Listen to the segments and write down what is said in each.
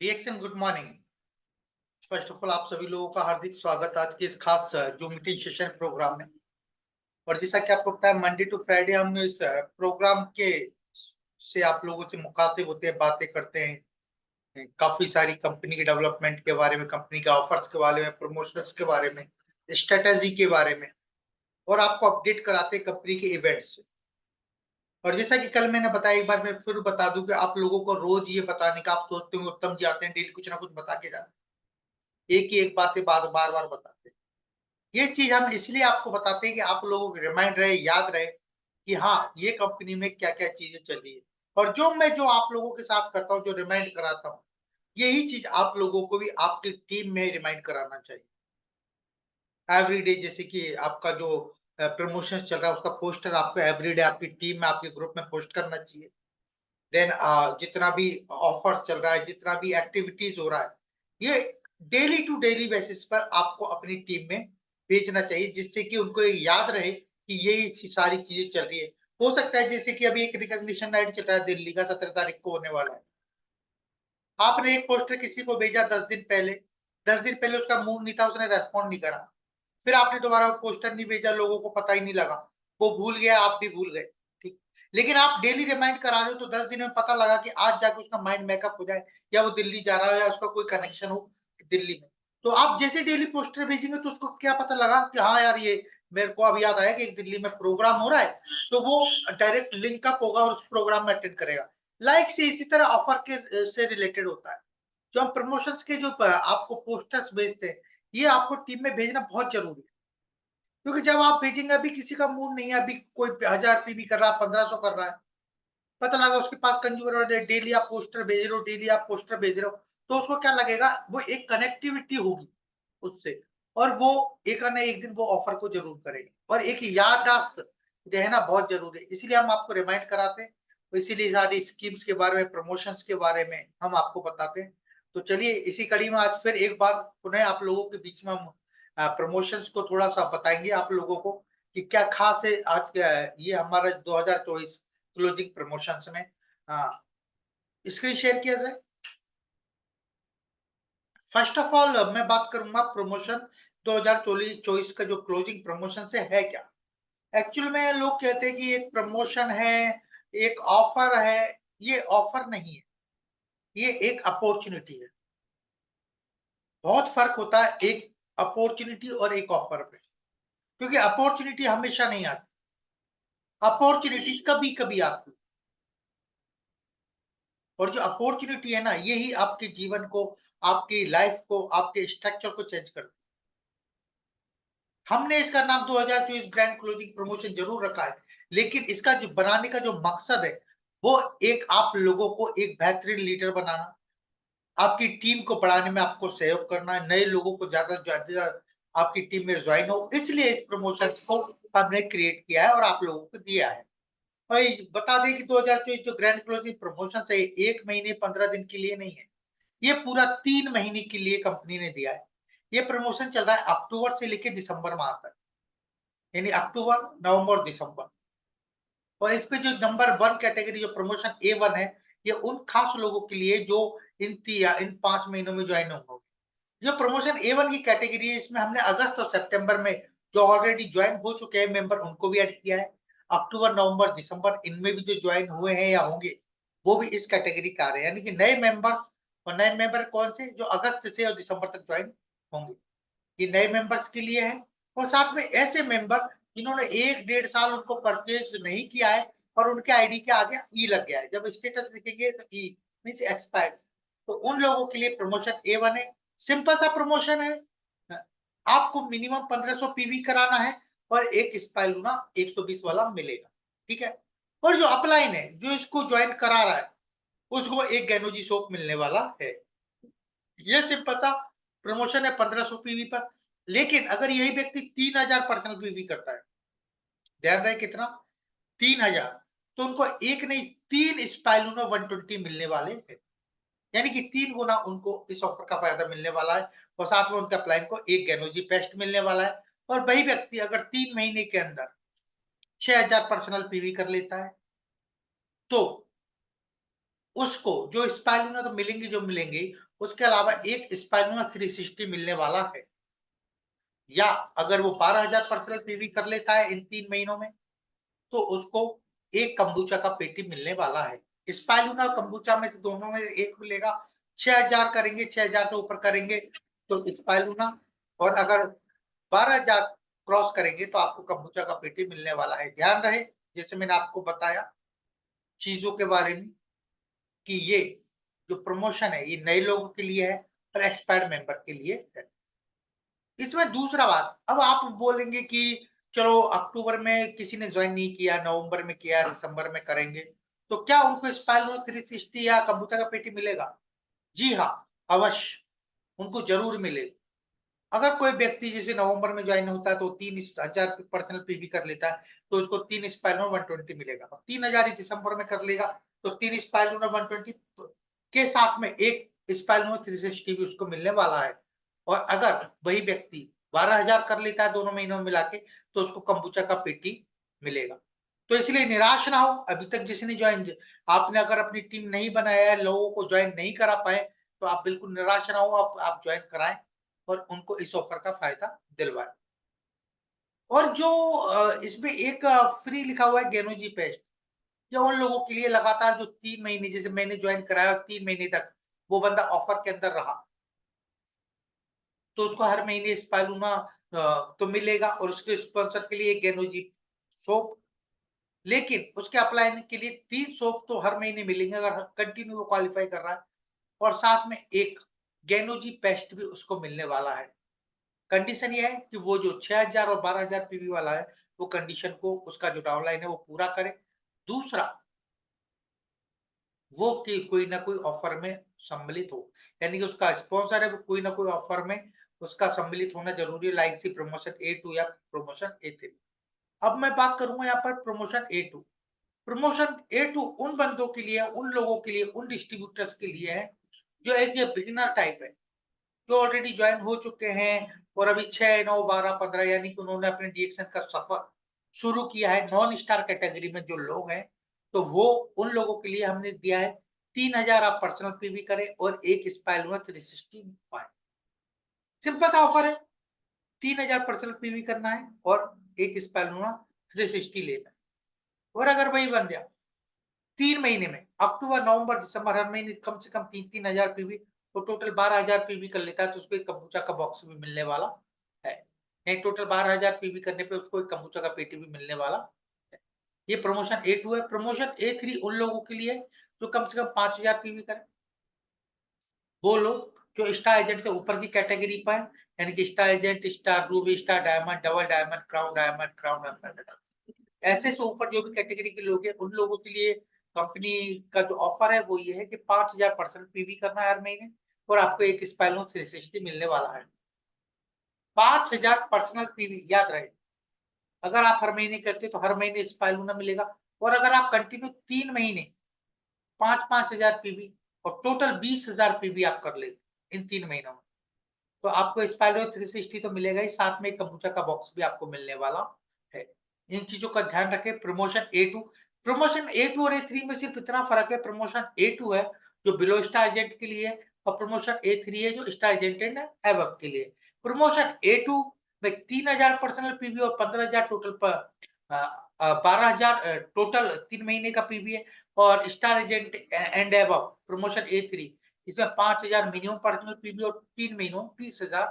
Reaction good morning. First of all आप सभी लोगों का हार्दिक स्वागत आज के इस खास जो मीटिंग सेशन प्रोग्राम में। और जैसा कि आपको पता है मंडे टू फ्राइडे हम इस प्रोग्राम के से आप लोगों से मुखातिब होते हैं, बातें करते हैं काफी सारी कंपनी के डेवलपमेंट के बारे में, कंपनी के ऑफर्स के बारे में, प्रमोशंस के बारे में, स्ट्रेटेजी के बारे में, और आपको अपडेट कराते हैं कंपनी के इवेंट्स से। और जैसा कि कल मैंने बताया, एक बार मैं फिर बता दूं कि आप लोगों को रोज ये बताने का आप सोचते होंगे उत्तम जी आते हैं डेली कुछ ना कुछ बता के जाते हैं, एक ही एक बातें बार बार बताते हैं। ये चीज हम इसलिए आपको बताते हैं कि आप लोगों को रिमाइंड रहे, याद रहे कि हाँ ये कंपनी में क्या क्या चीजें चल रही है। और जो आप लोगों के साथ करता हूँ, जो रिमाइंड कराता हूँ, यही चीज आप लोगों को भी आपकी टीम में रिमाइंड कराना चाहिए एवरीडे। जैसे कि आपका जो प्रमोशन चल रहा है उसका पोस्टर आपको एवरीडे आपकी टीम में, आपके ग्रुप में पोस्ट करना चाहिए। देन जितना भी ऑफर्स चल रहा है, जितना भी एक्टिविटीज हो रहा है, ये डेली टू डेली बेसिस पर आपको अपनी टीम में भेजना चाहिए, जिससे कि उनको ये याद रहे कि ये सारी चीजें चल रही है। हो सकता है जैसे कि अभी एक रिकॉग्निशन नाइट चल रहा है दिल्ली का, 17 तारीख को होने वाला है। आपने एक पोस्टर किसी को भेजा 10 दिन पहले, 10 दिन पहले उसका मूड नहीं था, उसने रेस्पॉन्ड नहीं करा, फिर आपने दोबारा पोस्टर नहीं भेजा, लोगों को पता ही नहीं लगा, वो भूल गया, आप भी भूल गए। ठीक, लेकिन आप डेली रिमाइंड करा रहे हो तो 10 दिन में पता लगा कि आज जाके उसका माइंड मेकअप हो जाए, या वो दिल्ली जा रहा है, या उसका कोई कनेक्शन हो दिल्ली में। तो आप जैसे डेली पोस्टर भेजेंगे तो उसको क्या पता लगा कि हाँ यार ये मेरे को अब याद आया कि एक दिल्ली में प्रोग्राम हो रहा है, तो वो डायरेक्ट लिंक अप होगा और उस प्रोग्राम में अटेंड करेगा। लाइक से इसी तरह ऑफर के से रिलेटेड होता है। जो हम प्रमोशंस के जो आपको पोस्टर्स भेजते हैं, ये आपको टीम में भेजना बहुत जरूरी है। क्योंकि जब आप भेजेंगे, अभी किसी का मूड नहीं है, अभी कोई 1000 पीवी कर रहा है, 1500 कर रहा है, पता लगा उसके पास कंज्यूमर, डेली आप पोस्टर भेज रहे हो, डेली आप पोस्टर भेज रहे हो, तो उसको क्या लगेगा, वो एक कनेक्टिविटी होगी उससे, और वो एक ना एक दिन वो ऑफर को जरूर करेगी। और एक याददाश्त रहना बहुत जरूरी है, इसीलिए हम आपको रिमाइंड कराते हैं। तो इसीलिए सारी स्कीम्स के बारे में, प्रमोशंस के बारे में हम आपको बताते हैं। तो चलिए इसी कड़ी में आज फिर एक बार पुनः आप लोगों के बीच में हम प्रमोशंस को थोड़ा सा बताएंगे आप लोगों को कि क्या खास है आज क्या है ये हमारा 2024 क्लोजिंग प्रमोशंस में। स्क्रीन शेयर किया जाए। फर्स्ट ऑफ ऑल मैं बात करूंगा प्रमोशन 2024 का जो क्लोजिंग प्रमोशन से है क्या। एक्चुअल में लोग कहते हैं कि एक प्रमोशन है, एक ऑफर है। ये ऑफर नहीं है, ये एक अपॉर्चुनिटी है। बहुत फर्क होता है एक अपॉर्चुनिटी और एक ऑफर पे, क्योंकि अपॉर्चुनिटी हमेशा नहीं आती, अपॉर्चुनिटी कभी कभी आती है। और जो अपॉर्चुनिटी है ना, यही आपके जीवन को, आपकी लाइफ को, आपके स्ट्रक्चर को चेंज कर। हमने इसका नाम 2024 ग्रैंड क्लोजिंग प्रमोशन जरूर रखा है, लेकिन इसका जो बनाने का जो मकसद है, वो एक आप लोगों को एक बेहतरीन लीडर बनाना, आपकी टीम को बढ़ाने में आपको सहयोग करना है, नए लोगों को ज्यादा ज्यादा आपकी टीम में ज्वाइन हो, इसलिए इस प्रमोशन को हमने क्रिएट किया है और आप लोगों को दिया है। और बता दें कि 2024 जो ग्रैंड क्लोजिंग प्रमोशन है, 1 महीने 15 दिन के लिए नहीं है, ये पूरा 3 महीने के लिए कंपनी ने दिया है। ये प्रमोशन चल रहा है अक्टूबर से लेकर दिसंबर माह तक, यानी अक्टूबर, नवंबर, दिसंबर। और इसमें जो नंबर 1 कैटेगरी जो प्रमोशन A1 है, ये उन खास लोगों के लिए जो इन 5 महीनों में ज्वाइन होंगे। जो प्रमोशन A1 की कैटेगरी है, इसमें हमने अगस्त और सितंबर में जो ऑलरेडी ज्वाइन हो चुके हैं मेंबर, उनको भी ऐड किया है। अक्टूबर, नवंबर, दिसंबर, इनमें भी जो ज्वाइन हुए हैं या होंगे, वो भी इस कैटेगरी का आ रहे हैं, यानी कि नए मेंबर्स। और नए मेंबर कौन से, जो अगस्त से और दिसंबर तक ज्वाइन होंगे, ये नए मेंबर्स के लिए है। और साथ में ऐसे मेंबर जिन्होंने 1 डेढ़ साल उनको परचेज नहीं किया है और उनके आईडी के आगे ई लग गया है, जब स्टेटस लिखेंगे तो ई मींस एक्सपायर्ड, तो उन लोगों के लिए प्रमोशन A1 है। सिंपल सा प्रमोशन है, आपको मिनिमम 1500 पीवी कराना है और एक स्पाइलूना 120 वाला मिलेगा। ठीक है। और जो अपलाइन है, जो इसको ज्वाइन करा रहा है, उसको एक गैनोजी सोप मिलने वाला है। ये सिंपल सा प्रमोशन है 1500 पीवी पर। लेकिन अगर यही व्यक्ति 3000 पर्सनल पीवी करता है, ध्यान रहे कितना, 3000, तो उनको एक नहीं 3 स्पाइलूनो 120 मिलने वाले हैं, यानी कि 3 गुना उनको इस ऑफर का फायदा मिलने वाला है। और साथ में उनके अपलाइन को एक गैनोजी पेस्ट मिलने वाला है। और वही व्यक्ति अगर 3 महीने के अंदर 6000 पर्सनल पीवी कर लेता है, तो उसको जो स्पाइलूना तो मिलेंगे जो मिलेंगे, उसके अलावा एक स्पाइलुना 360 मिलने वाला है। या अगर वो 12,000 पर्सनल पीवी कर लेता है इन 3 महीनों में, तो उसको एक कंबूचा का पेटी मिलने वाला है। स्पाइलुना और कंबूचा में से दोनों में एक मिलेगा। 6,000 करेंगे, 6,000 से ऊपर करेंगे तो स्पाइलुना, और अगर 12,000 क्रॉस करेंगे तो आपको कंबूचा का पेटी मिलने वाला है। ध्यान रहे, जैसे मैंने आपको बताया चीजों के बारे में, कि ये जो प्रमोशन है ये नए लोगों के लिए है और एक्सपायर्ड मेंबर के लिए है। इसमें दूसरा बात, अब आप बोलेंगे कि चलो अक्टूबर में किसी ने ज्वाइन नहीं किया, नवंबर में किया, दिसंबर में करेंगे, तो क्या उनको स्पाइरलो 360 या कंप्यूटर का पेटी मिलेगा? जी हाँ, अवश्य उनको जरूर मिलेगा। अगर कोई व्यक्ति जैसे नवंबर में ज्वाइन होता है तो 3,000 पर्सनल पीवी कर लेता है, तो उसको 3 स्पाइरलो 120 मिलेगा। 3,000 दिसंबर में कर लेगा तो 3 स्पाइरलो 120 के साथ में एक स्पाइरलो 360 भी उसको मिलने वाला है। और अगर वही व्यक्ति 12,000 कर लेता है दोनों महीनों में मिला के, तो उसको कंबूचा का पेटी मिलेगा। तो इसलिए निराश ना हो। अभी तक जिसने ज्वाइन, आपने अगर अपनी टीम नहीं बनाया है, लोगों को ज्वाइन नहीं करा पाए, तो आप बिल्कुल निराश ना हो, आप ज्वाइन कराएं और उनको इस ऑफर का फायदा दिलवाएं। और जो इसमें एक फ्री लिखा हुआ है गेनोजी पेस्ट, ये उन लोगों के लिए लगातार जो 3 महीने, जैसे मैंने ज्वाइन कराया 3 महीने तक वो बंदा ऑफर के अंदर रहा, तो उसको हर महीने स्पाइरुलिना तो मिलेगा और उसके स्पॉन्सर के लिए एक गेनोजी सोप। लेकिन उसके अप्लाई के लिए 3 सोप तो हर महीने मिलेंगे अगर कंटिन्यू वो क्वालिफाई कर रहा है, और साथ में एक गेनोजी पेस्ट भी उसको मिलने वाला है। कंडीशन ये है कि वो जो 6,000 और 12,000 पीवी वाला है, वो कंडीशन को उसका जो डाउनलाइन है वो पूरा करे। दूसरा, वो कि कोई ना कोई ऑफर में सम्मिलित हो, यानी कि उसका स्पॉन्सर है वो कोई ना कोई ऑफर में उसका सम्मिलित होना जरूरी है, लाइक सी प्रमोशन A2 या प्रमोशन A3। अब मैं बात करूंगा यहाँ पर प्रमोशन A2। प्रमोशन A2 उन बंदों के लिए, उन लोगों के लिए, उन डिस्ट्रीब्यूटर्स के लिए है जो एक ये बिगिनर टाइप है, जो ऑलरेडी ज्वाइन हो चुके हैं और अभी 6, 9, 12, 15 यानी कि उन्होंने अपने डीएक्शन का सफर शुरू किया है। नॉन स्टार कैटेगरी में जो लोग हैं, तो वो उन लोगों के लिए हमने दिया है 3,000 आप पर्सनल पीवी करें और एक स्पाइलुना 360 पाए। सिंपल सा ऑफर है, 3,000 पर्सनल पीवी करना है और एक स्पाइलुना 360 लेना है। और अगर वही बन गया 3 महीने में, अक्टूबर, नवंबर, दिसंबर, हर महीने कम से कम 3-3 हजार पीवी, तो टोटल 12,000 पीवी कर लेता है, तो उसको एक कंबूचा का बॉक्स भी मिलने वाला है। नहीं, टोटल 12,000 पीवी करने पे उसको एक कंबूचा का पेटी भी मिलने वाला है। ये प्रमोशन A2 है। प्रमोशन A3 उन लोगों के लिए जो कम से कम 5,000 पीवी करें। वो लोग जो स्टार एजेंट से ऊपर की कैटेगरी पर है, यानी कि star agent, star Ruby, star diamond, double diamond, crown diamond, crown diamond, ऐसे से ऊपर जो भी कैटेगरी के लोग हैं, उन लोगों के लिए कंपनी का जो ऑफर है वो ये है कि 5,000 पर्सनल पीवी करना है हर महीने और आपको एक स्पाइरलो 360 मिलने वाला है। 5,000 पर्सनल पीवी, याद रहे। अगर आप हर महीने करते तो हर महीने स्पाइरलो मिलेगा, और अगर आप कंटिन्यू 3 महीने 5-5 हजार पीवी और टोटल 20,000 पीवी आप कर ले इन 3 महीनों में, तो आपको स्पाइरलो 360 तो मिलेगा ही, साथ में एक कंप्यूटर का बॉक्स भी आपको मिलने वाला है। इन चीजों का ध्यान रखें। प्रमोशन A2 और A3 में सिर्फ इतना फर्क है, प्रमोशन A2 है जो बिलो स्टार एजेंट के लिए, और प्रमोशन A3 है जो स्टार एजेंट एंड अबव के लिए। प्रमोशन A2 में 3,000 पर्सनल पीवी और 15,000 टोटल पर 12,000 टोटल 3 महीने का पीवी है, और star agent and above promotion A3, इसमें 5,000 मिनिमम पर्सनल पीवी और 3 महीनों 30,000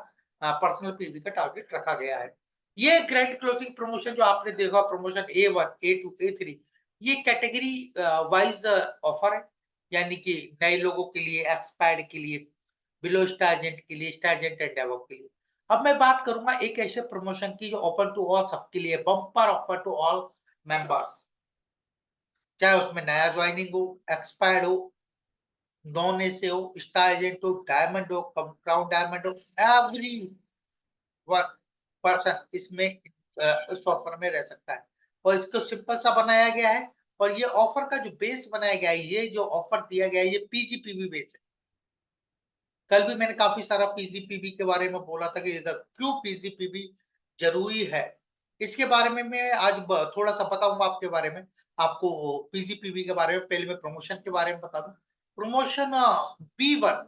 पर्सनल पीवी का टारगेट रखा गया है। ये ग्रैंड क्लोजिंग प्रमोशन जो आपने देखा, प्रमोशन A1, A2, A3, ये कैटेगरी वाइज ऑफर है, यानी कि नए लोगों के लिए, एक्सपायर्ड के लिए, बिलो स्टार एजेंट के लिए, स्टार एजेंट एंड अबव के लिए। अब मैं बात करूंगा एक ऐसे प्रमोशन की जो ओपन टू ऑल सबके लिए, bumper offer to all members, चाहे उसमें नया ज्वाइनिंग हो, एक्सपायर्ड हो, नॉन एसे हो, स्टार एजेंट हो, डायमंड हो, क्राउन डायमंड हो, एवरी वन पर्सन इसमें इस ऑफर में रह सकता है। और इसको सिंपल सा बनाया गया है, और ये ऑफर का जो बेस बनाया गया है, ये जो ऑफर दिया गया है, ये पीजीपीवी बेस है। कल भी मैंने काफी सारा पीजीपीवी के बारे में बोला था कि क्यों पीजीपीवी जरूरी है। इसके बारे में मैं आज थोड़ा सा बताऊंगा आपके बारे में, आपको पीजीपीवी के बारे में। पहले मैं प्रमोशन के बारे में बता दूं। प्रमोशन B1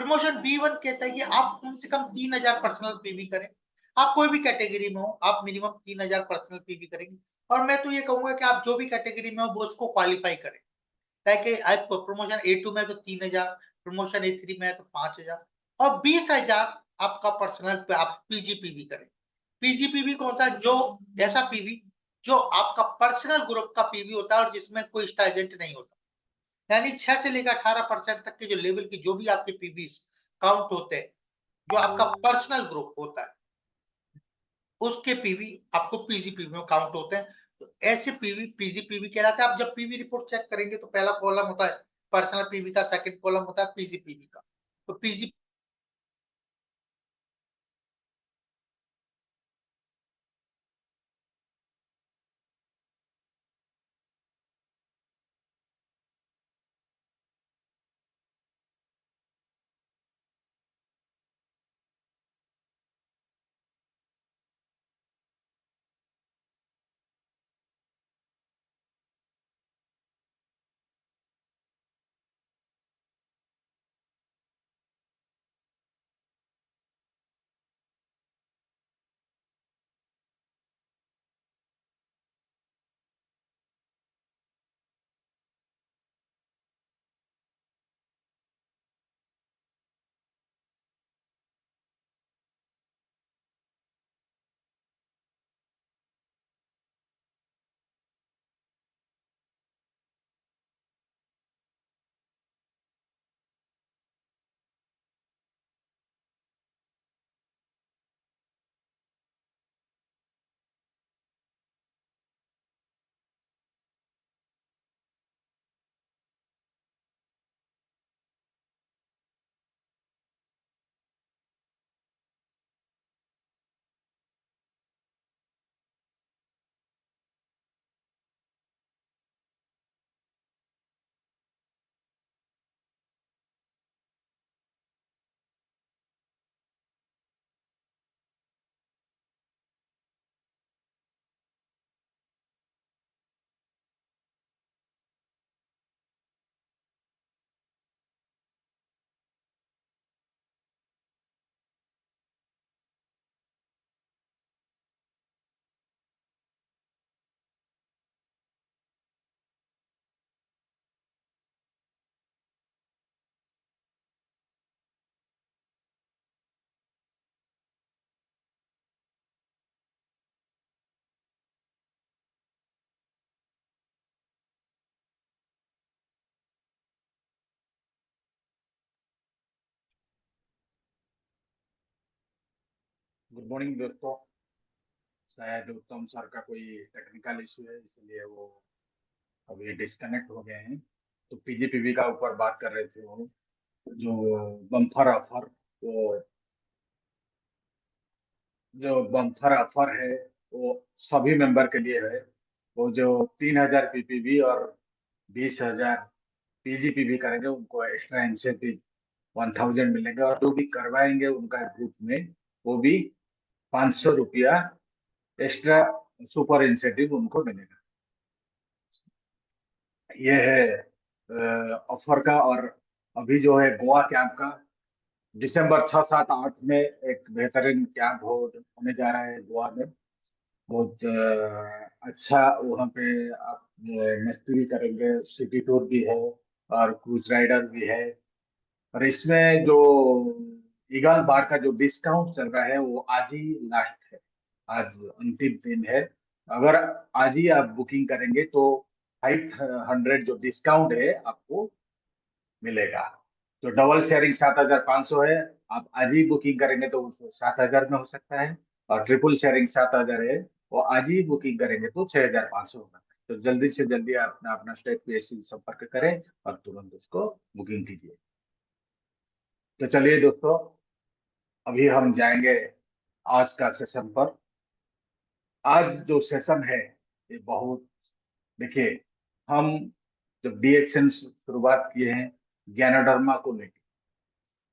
प्रमोशन B1 कहता है कि आप कम से कम 3000 पर्सनल पीवी करें। आप कोई भी कैटेगरी में हो, आप मिनिमम 3000 पर्सनल पीवी करेंगे। और मैं तो ये कहूंगा कि आप जो भी कैटेगरी में हो वो उसको क्वालिफाई करें, ताकि आज प्रमोशन A2 में तो 3000, प्रमोशन A3 में है तो 5000 और 20000 आपका पर्सनल पे आप पीजीपीवी करें। पीजीपीवी कौन सा? जो ऐसा पीवी जो आपका पर्सनल ग्रुप का पीवी होता है और जिसमें कोई एक्स्ट्रा एजेंट नहीं होता। यानी 6 से लेकर 18% तक के जो लेवल की जो भी आपके पीवी काउंट होते हैं, जो आपका पर्सनल ग्रुप होता है, उसके पीवी आपको पीजीपीवी में काउंट होते हैं। तो ऐसे पीवी पीजीपीवी कहलाते हैं। आप जब पीवी रिपोर्ट चेक करेंगे तो पहला कॉलम होता है पर्सनल पीवी का, सेकंड कॉलम होता है पीजीपीवी का। तो पीजी गुड मॉर्निंग दोस्तों। शायद उत्तम सर का कोई टेक्निकल इशू है, इसलिए वो अभी डिस्कनेक्ट हो गए हैं। तो पीजीपीवी का ऊपर बात कर रहे थे वो, जो बम्पर ऑफर, वो जो बम्पर ऑफर है वो सभी मेंबर के लिए है। वो जो 3000 पीपीवी और 20000 पीजीपीवी करेंगे उनको एक्स्ट्रा इंसेंटिव 1000 मिलेंगे, और जो भी करवाएंगे उनका ग्रुप में वो भी 500 रुपया एक्स्ट्रा सुपर इंसेंटिव उनको मिलेगा। ये है ऑफर का। और अभी जो है गोवा कैंप का, दिसंबर 6, 7, 8 में एक बेहतरीन कैंप होने जा रहा है गोवा में। बहुत अच्छा, वहाँ पे आप मस्ती भी करेंगे, सिटी टूर भी है और क्रूज राइडर भी है। और इसमें जो ईगल बार का जो डिस्काउंट चल रहा है वो आज ही लास्ट है, आज अंतिम दिन है। अगर आज ही आप बुकिंग करेंगे तो 500 जो डिस्काउंट है आपको मिलेगा। तो डबल शेयरिंग 7500 है, आप आज ही बुकिंग करेंगे तो 7000 में हो सकता है। और ट्रिपल शेयरिंग 7000 है, वो आज ही बुकिंग करेंगे तो 6500 होगा। तो जल्दी से जल्दी आप अपना स्टेट पीएससी संपर्क करें और तुरंत उसको बुकिंग कीजिए। तो चलिए दोस्तों, अभी हम जाएंगे आज का सेशन पर। आज जो सेशन है ये बहुत, देखिए, हम जब डीएक्शन शुरुआत किए हैं ज्ञानोडर्मा को लेकर,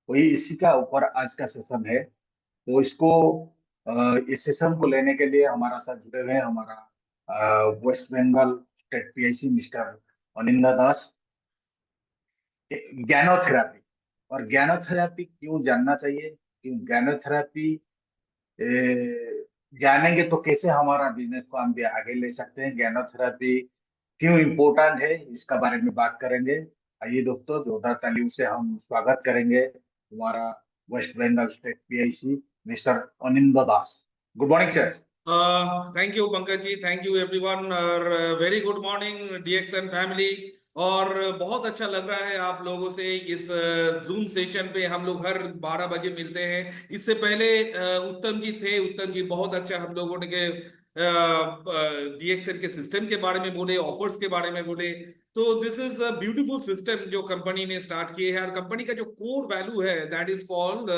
वही इसी का ऊपर आज का सेशन है। तो इसको इस सेशन को लेने के लिए हमारा साथ जुड़े हुए हैं हमारा West Bengal state PIC mister Aninda Das. Ganotherapy, और ज्ञानोथेरेपी क्यों जानना चाहिए, क्यों ज्ञानोथेरेपी जानेंगे तो कैसे हमारा बिजनेस को हम भी आगे ले सकते हैं, ज्ञानोथेरेपी क्यों इम्पोर्टेंट है, इसका बारे में बात करेंगे। आइए दोस्तों, जोरदार तालियों से हम स्वागत करेंगे हमारा West Bengal state PIC mister Anindo Das. Good morning sir. Thank you Pankaj ji, thank you everyone और very good morning DXN family. और बहुत अच्छा लग रहा है आप लोगों से इस जूम सेशन पे। हम लोग हर 12 बजे मिलते हैं। इससे पहले उत्तम जी थे, उत्तम जी बहुत अच्छा हम लोगों ने के डीएक्सएन के सिस्टम के बारे में बोले, ऑफर्स के बारे में बोले। तो this is a beautiful system जो कंपनी ने स्टार्ट किए है, और कंपनी का जो कोर वैल्यू है दैट इज कॉल्ड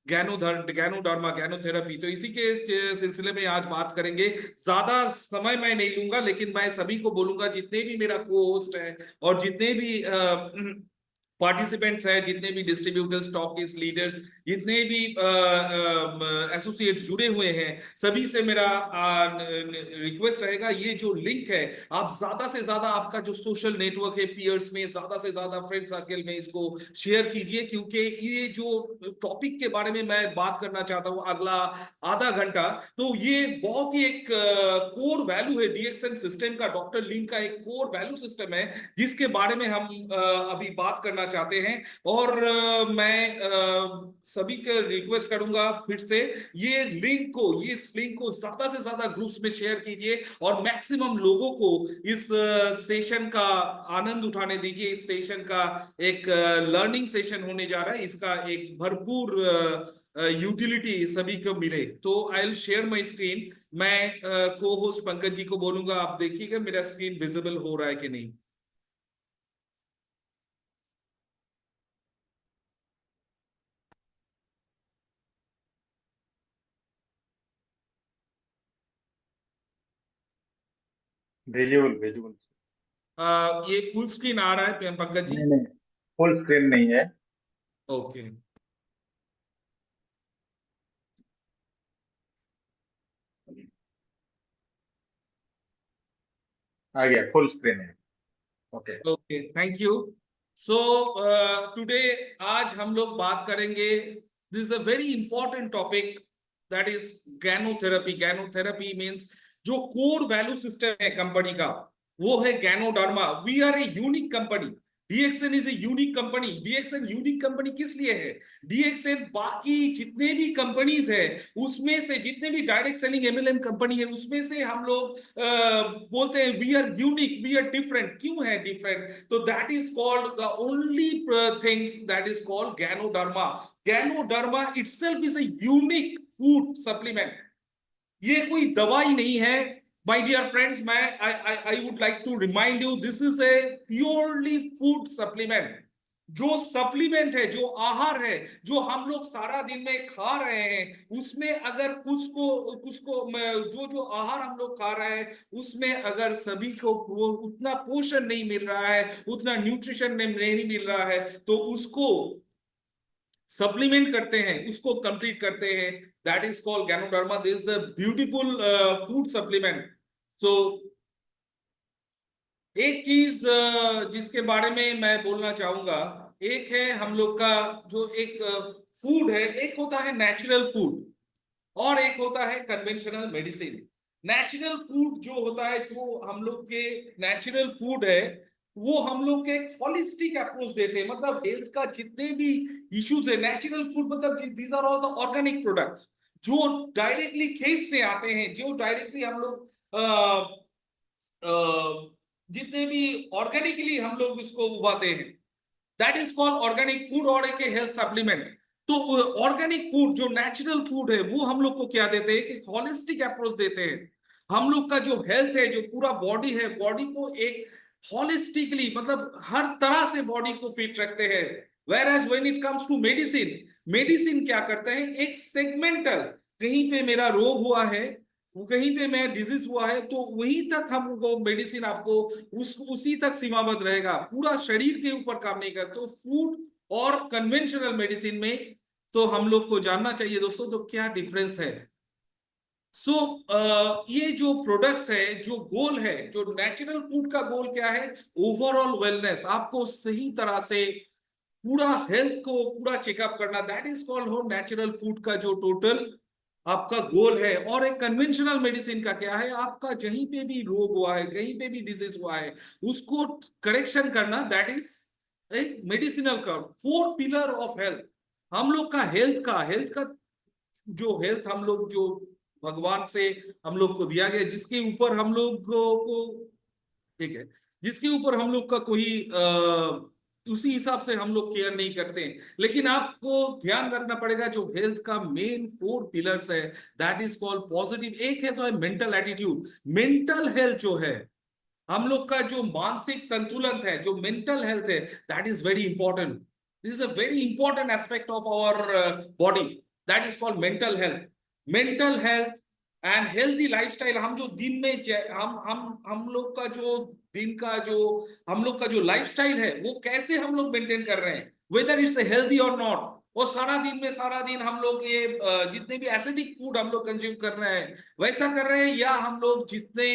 ज्ञानोथेरेपी। तो इसी के सिलसिले में आज बात करेंगे। ज्यादा समय मैं नहीं लूंगा, लेकिन मैं सभी को बोलूंगा, जितने भी मेरा को होस्ट है और जितने भी पार्टिसिपेंट्स हैं, जितने भी डिस्ट्रीब्यूटर्स, स्टॉकिस्ट, लीडर्स, जितने भी एसोसिएट्स जुड़े हुए हैं, सभी से मेरा रिक्वेस्ट रहेगा, ये जो लिंक है आप ज्यादा से ज्यादा आपका जो सोशल नेटवर्क है, पीयर्स में, ज्यादा से ज्यादा फ्रेंड सर्कल में इसको शेयर कीजिए। क्योंकि ये जो टॉपिक के बारे में मैं बात करना चाहता हूं अगला आधा घंटा, तो ये बहुत ही एक कोर वैल्यू है डीएक्सएन सिस्टम का। डॉक्टर लिम का एक कोर वैल्यू सिस्टम है जिसके बारे में हम अभी बात करना चाहते हैं। और मैं सभी को रिक्वेस्ट करूंगा फिर से, ये इस लिंक को ज्यादा से ज्यादा ग्रुप्स में शेयर कीजिए और मैक्सिमम लोगों को इस सेशन का आनंद उठाने दीजिए। इस सेशन का एक लर्निंग सेशन होने जा रहा है, इसका एक भरपूर यूटिलिटी सभी को मिले। तो I will share my screen. मैं को होस्ट पंकज जी को बोलूंगा, आप देखिएगा मेरा स्क्रीन विजिबल हो रहा है कि नहीं। Visual visual. ये फुल स्क्रीन आ रहा है पंकज जी? नहीं नहीं, फुल स्क्रीन नहीं है। ओके। आ गया, फुल स्क्रीन है। Okay okay, thank you. So today, आज हम लोग बात करेंगे, this is a very important topic, that is ganotherapy. Ganotherapy means जो कोर वैल्यू सिस्टम है कंपनी का, वो है ganoderma. We are a unique company. DXN is a unique company. DXN unique company किस लिए है? डीएक्सएन बाकी जितने भी कंपनीज है उसमें से, जितने भी डायरेक्ट सेलिंग एमएलएम कंपनी है उसमें से हम लोग बोलते हैं we are unique, we are different. क्यों है डिफरेंट? तो that is called the only things that is called ganoderma. Ganoderma itself is a unique food supplement. ये कोई दवाई नहीं है माय डियर फ्रेंड्स। मैं I would like to remind you, this is a purely food supplement. जो supplement है, जो आहार है, जो हम लोग सारा दिन में खा रहे हैं, उसमें अगर जो जो आहार हम लोग खा रहे हैं उसमें अगर सभी को उतना पोषण नहीं मिल रहा है, उतना न्यूट्रिशन नहीं मिल रहा है, तो उसको सप्लीमेंट करते हैं, उसको कंप्लीट करते हैं। That is called ganoderma. This is a beautiful food supplement. So एक चीज जिसके बारे में मैं बोलना चाहूंगा, एक है हम लोग का जो एक फूड है, एक होता है नेचुरल फूड और एक होता है कन्वेंशनल मेडिसिन। नेचुरल फूड जो होता है, जो हम लोग के नेचुरल फूड है, वो हम लोग के एक हॉलिस्टिक अप्रोच देते हैं। मतलब हेल्थ का जितने भी इश्यूज है, नेचुरल फूड मतलब these are all the organic products जो डायरेक्टली खेत से आते हैं, जो डायरेक्टली हम लोग जितने भी ऑर्गेनिकली हम लोग इसको उगाते हैं, that is called organic food और एक हेल्थ सप्लीमेंट। तो ऑर्गेनिक फूड जो नेचुरल फूड है, वो हम लोग को क्या देते हैं, एक हॉलिस्टिक अप्रोच देते हैं। हम लोग का जो हेल्थ है, जो पूरा बॉडी है, बॉडी को एक हॉलिस्टिकली, मतलब हर तरह से बॉडी को फिट रखते हैं। Whereas when it comes to medicine, medicine क्या करते हैं, एक सेगमेंटल, कहीं पे मेरा रोग हुआ है, वो कहीं पे मैं डिजीज हुआ है, तो वहीं तक हमको मेडिसिन आपको उसी तक सीमाबद्ध रहेगा, पूरा शरीर के ऊपर काम नहीं करता। तो फूड और कन्वेंशनल मेडिसिन में तो हम लोग को जानना चाहिए दोस्तों, तो क्या डिफरेंस है। सो ये जो प्रोडक्ट्स है, जो गोल है, जो नेचुरल फूड का गोल क्या है, ओवरऑल वेलनेस, आपको सही तरह से पूरा हेल्थ को पूरा चेकअप करना, दैट इज कॉल्ड हो नेचुरल फूड का जो टोटल आपका गोल है। और एक कन्वेंशनल मेडिसिन का क्या है, आपका जहीं पे भी रोग हुआ है, कहीं पे भी डिजीज हुआ है, उसको करेक्शन करना, दैट इज एक मेडिसिनल का 4 पिलर ऑफ हेल्थ। हम लोग का हेल्थ का जो हेल्थ हम लोग जो भगवान से हम लोग को दिया गया, जिसके ऊपर हम लोग को, ठीक है, जिसके ऊपर हम लोग का कोई उसी हिसाब से हम लोग केयर नहीं करते हैं। लेकिन आपको ध्यान रखना पड़ेगा, जो हेल्थ का मेन 4 पिलर्स है, दैट इज कॉल्ड पॉजिटिव। एक है तो है मेंटल एटीट्यूड। मेंटल हेल्थ जो है, हम लोग का जो मानसिक संतुलन है, जो मेंटल हेल्थ है, that is very important. This is a very important aspect of our body, that is called mental health. Mental health and healthy lifestyle. हम जो दिन में हम लोग का जो दिन का जो हम लोग का जो लाइफस्टाइल है, वो कैसे हम लोग मेंटेन कर रहे हैं, वेदर इट्स हेल्दी और नॉट। और सारा दिन हम लोग ये जितने भी एसिडिक फूड हम लोग कंज्यूम कर रहे हैं, वैसा कर रहे हैं, या हम लोग जितने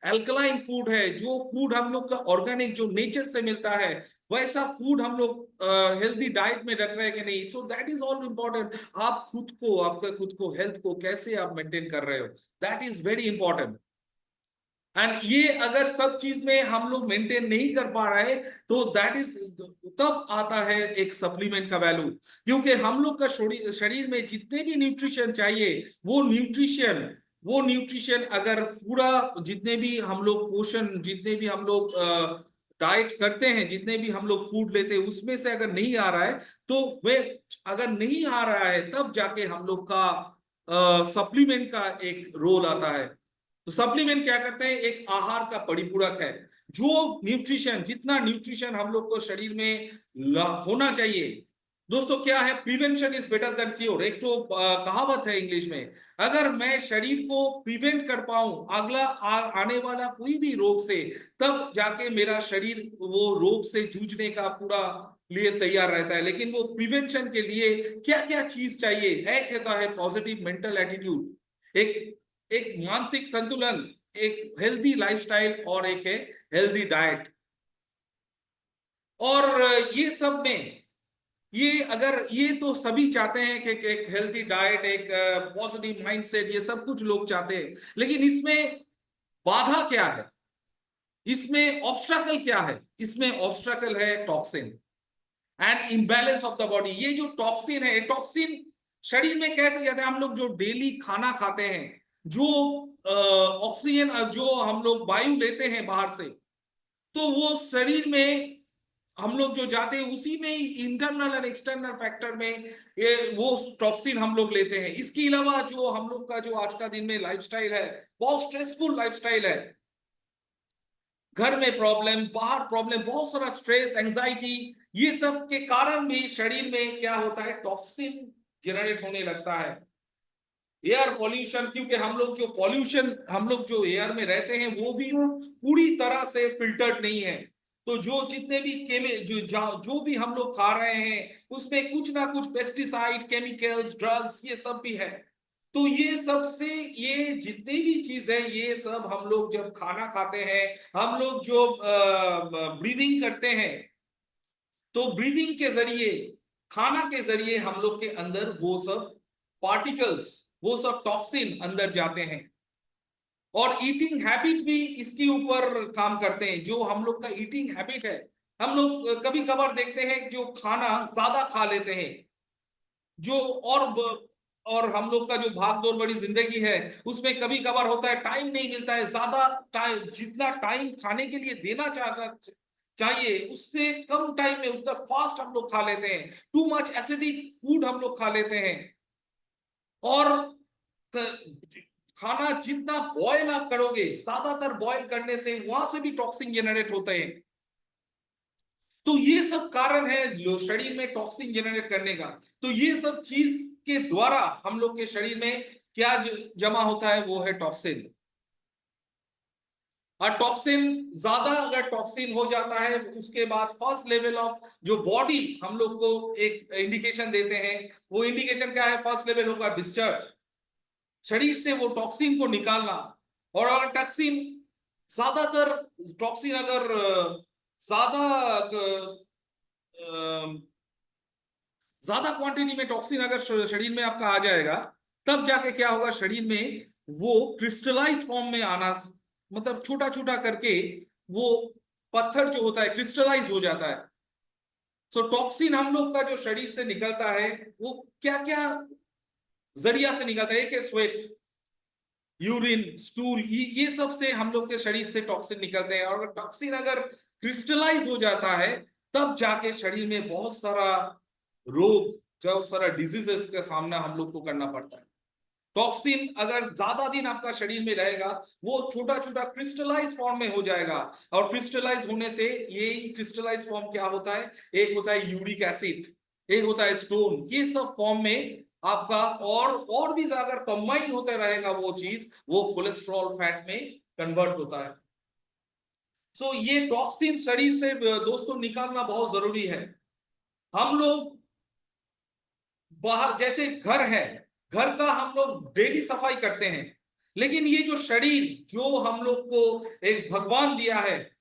एल्कलाइन फूड है, जो फूड हम लोग का ऑर्गेनिक जो नेचर से मिलता है, वैसा फूड हम लोग हेल्दी डाइट में रख रहे हैं कि नहीं। So that is all important. आप खुद को, आपका खुद को हेल्थ को कैसे आप मेंटेन कर रहे हो, that is very important. And ये अगर सब चीज में हम लोग मेंटेन नहीं कर पा रहे, तो दैट इज, तब आता है एक सप्लीमेंट का वैल्यू। क्योंकि हम लोग का शरीर में जितने भी न्यूट्रिशन चाहिए, वो न्यूट्रिशन अगर पूरा, जितने भी हम लोग पोषण, जितने भी हम लोग डाइट करते हैं, जितने भी हम लोग फूड लेते हैं, उसमें से अगर नहीं आ रहा है, तो वे, अगर नहीं आ रहा है, तब जाके हम लोग का सप्लीमेंट का एक रोल आता है। तो सप्लीमेंट क्या करते हैं, एक आहार का परिपूरक है। जो न्यूट्रिशन, जितना न्यूट्रिशन हम लोग को शरीर में होना चाहिए। दोस्तों क्या है, prevention is better than cure. एक तो कहावत है इंग्लिश में, अगर मैं शरीर को प्रिवेंट कर पाऊं अगला आने वाला कोई भी रोग से, तब जाके मेरा शरीर वो रोग से जूझने का पूरा लिए तैयार रहता है। लेकिन वो प्रिवेंशन के लिए क्या क्या चीज चाहिए, एक कहता है पॉजिटिव मेंटल एटीट्यूड, एक एक मानसिक संतुलन, एक हेल्दी लाइफस्टाइल, और एक है हेल्दी डाइट। और ये सब में, ये अगर ये तो सभी चाहते हैं कि एक हेल्दी डाइट, एक पॉजिटिव माइंडसेट, ये सब कुछ लोग चाहते हैं। लेकिन इसमें बाधा क्या है, इसमें ऑब्स्ट्रकल क्या है? इसमें ऑब्स्ट्रकल है toxin and imbalance of the body. ये जो टॉक्सिन है, टॉक्सिन शरीर में कैसे जाते हैं? हम लोग जो डेली खाना खाते हैं, जो ऑक्सीजन, जो हम लोग वायु लेते हैं बाहर से, तो वो शरीर में हम लोग जो जाते हैं, उसी में ही इंटरनल एंड एक्सटर्नल फैक्टर में ये वो टॉक्सिन हम लोग लेते हैं। इसके अलावा जो हम लोग का जो आज का दिन में लाइफस्टाइल है, बहुत स्ट्रेसफुल लाइफस्टाइल है, घर में प्रॉब्लम, बाहर प्रॉब्लम, बहुत सारा स्ट्रेस, एंजाइटी, ये सब के कारण भी शरीर में क्या होता है, टॉक्सिन जनरेट होने लगता है। एयर पॉल्यूशन, क्योंकि हम लोग जो पॉल्यूशन, हम लोग जो एयर में रहते हैं, वो भी पूरी तरह से फिल्टर्ड नहीं है। तो जो जितने भी जो भी हम लोग खा रहे हैं, उसमें कुछ ना कुछ पेस्टिसाइड, केमिकल्स, ड्रग्स, ये सब भी है। तो ये सब से, ये जितनी भी चीज है, ये सब हम लोग जब खाना खाते हैं, हम लोग जो ब्रीदिंग करते हैं, तो ब्रीदिंग के जरिए, खाना के जरिए हम लोग के अंदर वो सब पार्टिकल्स, वो सब टॉक्सिन अंदर जाते हैं। और ईटिंग हैबिट भी इसके ऊपर काम करते हैं। जो हम लोग का ईटिंग हैबिट है, हम लोग कभी कभार देखते हैं जो खाना ज्यादा खा लेते हैं, जो और हम लोग का जो भाग दौड़ बड़ी जिंदगी है, उसमें कभी कभार होता है टाइम नहीं मिलता है, ज्यादा टाइम, जितना टाइम खाने के लिए देना चाहिए, उससे कम टाइम में उतना फास्ट हम लोग खा लेते हैं। टू मच एसिडिक फूड हम लोग खा लेते हैं। और खाना जितना बॉयल आप करोगे, ज्यादातर बॉयल करने से वहां से भी टॉक्सिन जनरेट होते हैं। तो ये सब कारण है शरीर में टॉक्सिन जनरेट करने का। तो ये सब चीज के द्वारा हम लोग के शरीर में क्या जमा होता है, वो है टॉक्सिन। और टॉक्सिन ज्यादा, अगर टॉक्सिन हो जाता है, उसके बाद फर्स्ट लेवल ऑफ जो बॉडी हम लोग को एक इंडिकेशन देते हैं, वो इंडिकेशन क्या है? फर्स्ट लेवल होगा डिस्चार्ज, शरीर से वो टॉक्सिन को निकालना। और अगर टॉक्सिन, ज्यादातर टॉक्सिन अगर ज्यादा ज्यादा क्वांटिटी में टॉक्सिन अगर शरीर में आपका आ जाएगा, तब जाके क्या होगा, शरीर में वो क्रिस्टलाइज फॉर्म में आना, मतलब छोटा छोटा करके वो पत्थर जो होता है क्रिस्टलाइज हो जाता है। सो टॉक्सिन हम लोग का जो शरीर से निकलता है वो क्या क्या जरिया से निकलता है। एक है स्वेट, यूरिन, स्टूल, ये सब से हम लोग के शरीर से टॉक्सिन निकलते हैं। और टॉक्सिन अगर क्रिस्टलाइज हो जाता है तब जाके शरीर में बहुत सारा रोग, जो सारा डिजीजेस का सामना हम लोग को करना पड़ता है। टॉक्सिन अगर ज्यादा दिन आपका शरीर में रहेगा वो छोटा छोटा क्रिस्टलाइज फॉर्म में हो जाएगा। और क्रिस्टलाइज होने से, यही क्रिस्टलाइज फॉर्म क्या होता है, एक होता है यूरिक एसिड, एक होता है स्टोन, ये सब फॉर्म में आपका और भी अगर कंबाइन होते रहेगा वो चीज, वो कोलेस्ट्रॉल फैट में कन्वर्ट होता है। सो ये टॉक्सिन शरीर से दोस्तों निकालना बहुत जरूरी है। हम लोग बाहर, जैसे घर है, घर का हम लोग डेली सफाई करते हैं, लेकिन ये जो शरीर जो हम लोग को एक भगवान दिया है,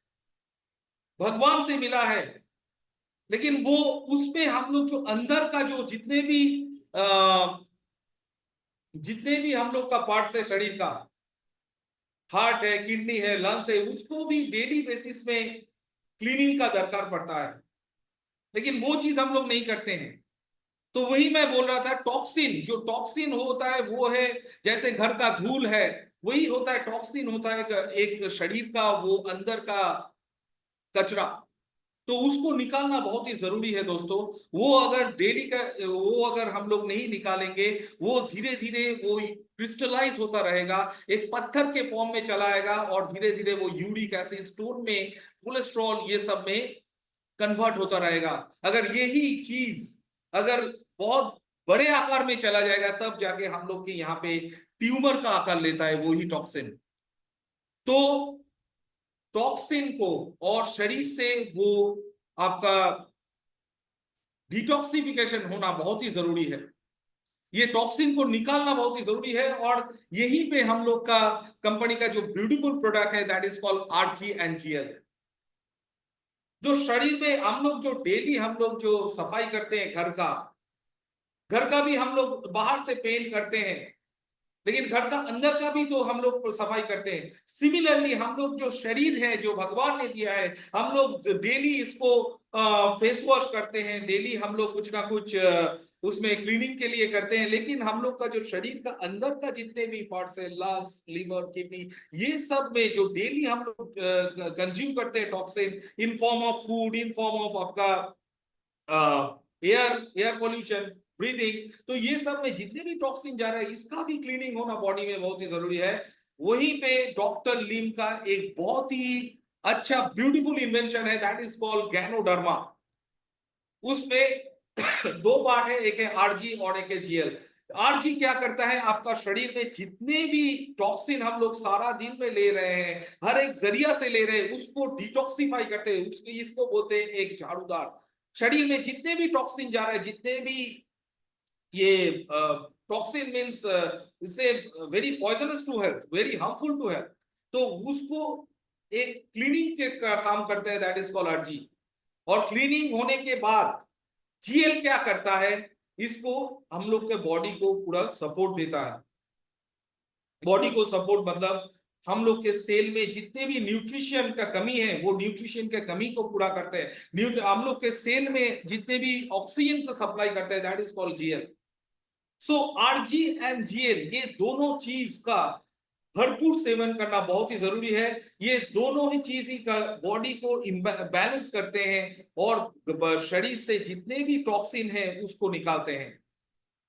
भगवान से मिला है, लेकिन वो उसमें हम लोग जो अंदर का जो जितने भी हम लोग का पार्ट्स है शरीर का, हार्ट है, किडनी है, लंग्स है, उसको भी डेली बेसिस में क्लीनिंग का दरकार पड़ता है, लेकिन वो चीज हम लोग नहीं करते हैं। तो वही मैं बोल रहा था, टॉक्सिन, जो टॉक्सिन होता है वो है जैसे घर का धूल है, वही होता है टॉक्सिन, होता है एक शरीर का वो अंदर का कचरा। तो उसको निकालना बहुत ही जरूरी है दोस्तों। वो अगर डेली का, वो अगर हम लोग नहीं निकालेंगे, वो धीरे धीरे वो क्रिस्टलाइज होता रहेगा, एक पत्थर के फॉर्म में चला आएगा, और धीरे धीरे वो यूरिक एसिड, स्टोन में, कोलेस्ट्रॉल, ये सब में कन्वर्ट होता रहेगा। अगर यही चीज अगर बहुत बड़े आकार में चला जाएगा, तब जाके हम लोग के यहाँ पे ट्यूमर का आकार लेता है वो ही टॉक्सिन। तो टॉक्सिन को और शरीर से वो आपका डिटॉक्सिफिकेशन होना बहुत ही जरूरी है। ये टॉक्सिन को निकालना बहुत ही जरूरी है, और यहीं पे हम लोग का कंपनी का जो ब्यूटीफुल प्रोडक्ट है, दैट इज कॉल्ड RGNGL। जो शरीर में हम लोग जो डेली हम लोग जो सफाई करते हैं घर का भी हम लोग बाहर से पेंट करते हैं, लेकिन घर का अंदर का भी तो हम लोग सफाई करते हैं। सिमिलरली हम लोग जो शरीर है जो भगवान ने दिया है, हम लोग डेली इसको फेस वॉश करते हैं, डेली हम लोग कुछ ना कुछ उसमें क्लीनिंग के लिए करते हैं, लेकिन हम लोग का जो शरीर का अंदर का जितने भी पार्ट्स है, लंग्स, लिवर, किडनी, ये सब में जो डेली हम लोग कंज्यूम करते हैं toxin, in form of food, in form of आपका एयर पोल्यूशन, ब्रीदिंग, तो ये सब में जितने भी टॉक्सिन जा रहा है, इसका भी क्लीनिंग होना बॉडी में बहुत ही जरूरी है। वहीं पे डॉक्टर लिम का एक बहुत ही अच्छा ब्यूटीफुल इन्वेंशन है, दैट इज कॉल्ड गैनोडर्मा। उसमें दो पार्ट है, एक है आरजी और एक है जीएल। आरजी क्या करता है, आपका शरीर में जितने भी टॉक्सिन हम लोग सारा दिन में ले रहे हैं, हर एक जरिया से ले रहे हैं, उसको डिटॉक्सिफाई करते हैं, उसको इसको बोलते हैं एक झाड़ूदार। शरीर में जितने भी टॉक्सिन जा रहे हैं, जितने भी ये टॉक्सिन मींस इससे very poisonous to health, very harmful to health, तो उसको एक क्लीनिंग के काम करते हैं, दैट इज कॉल्ड आरजी। और क्लीनिंग होने के बाद जीएल क्या करता है, इसको हम लोग के बॉडी को पूरा सपोर्ट देता है। बॉडी को सपोर्ट मतलब हम लोग के सेल में जितने भी न्यूट्रिशन का कमी है, वो न्यूट्रिशन के कमी को पूरा करते हैं। हम लोग के सेल में जितने भी ऑक्सीजन का सप्लाई करते हैं, that is called GL. So RG and GL, ये दोनों चीज का भरपूर सेवन करना बहुत ही जरूरी है। ये दोनों ही चीज ही का बॉडी को बैलेंस करते हैं, और शरीर से जितने भी टॉक्सिन है उसको निकालते हैं।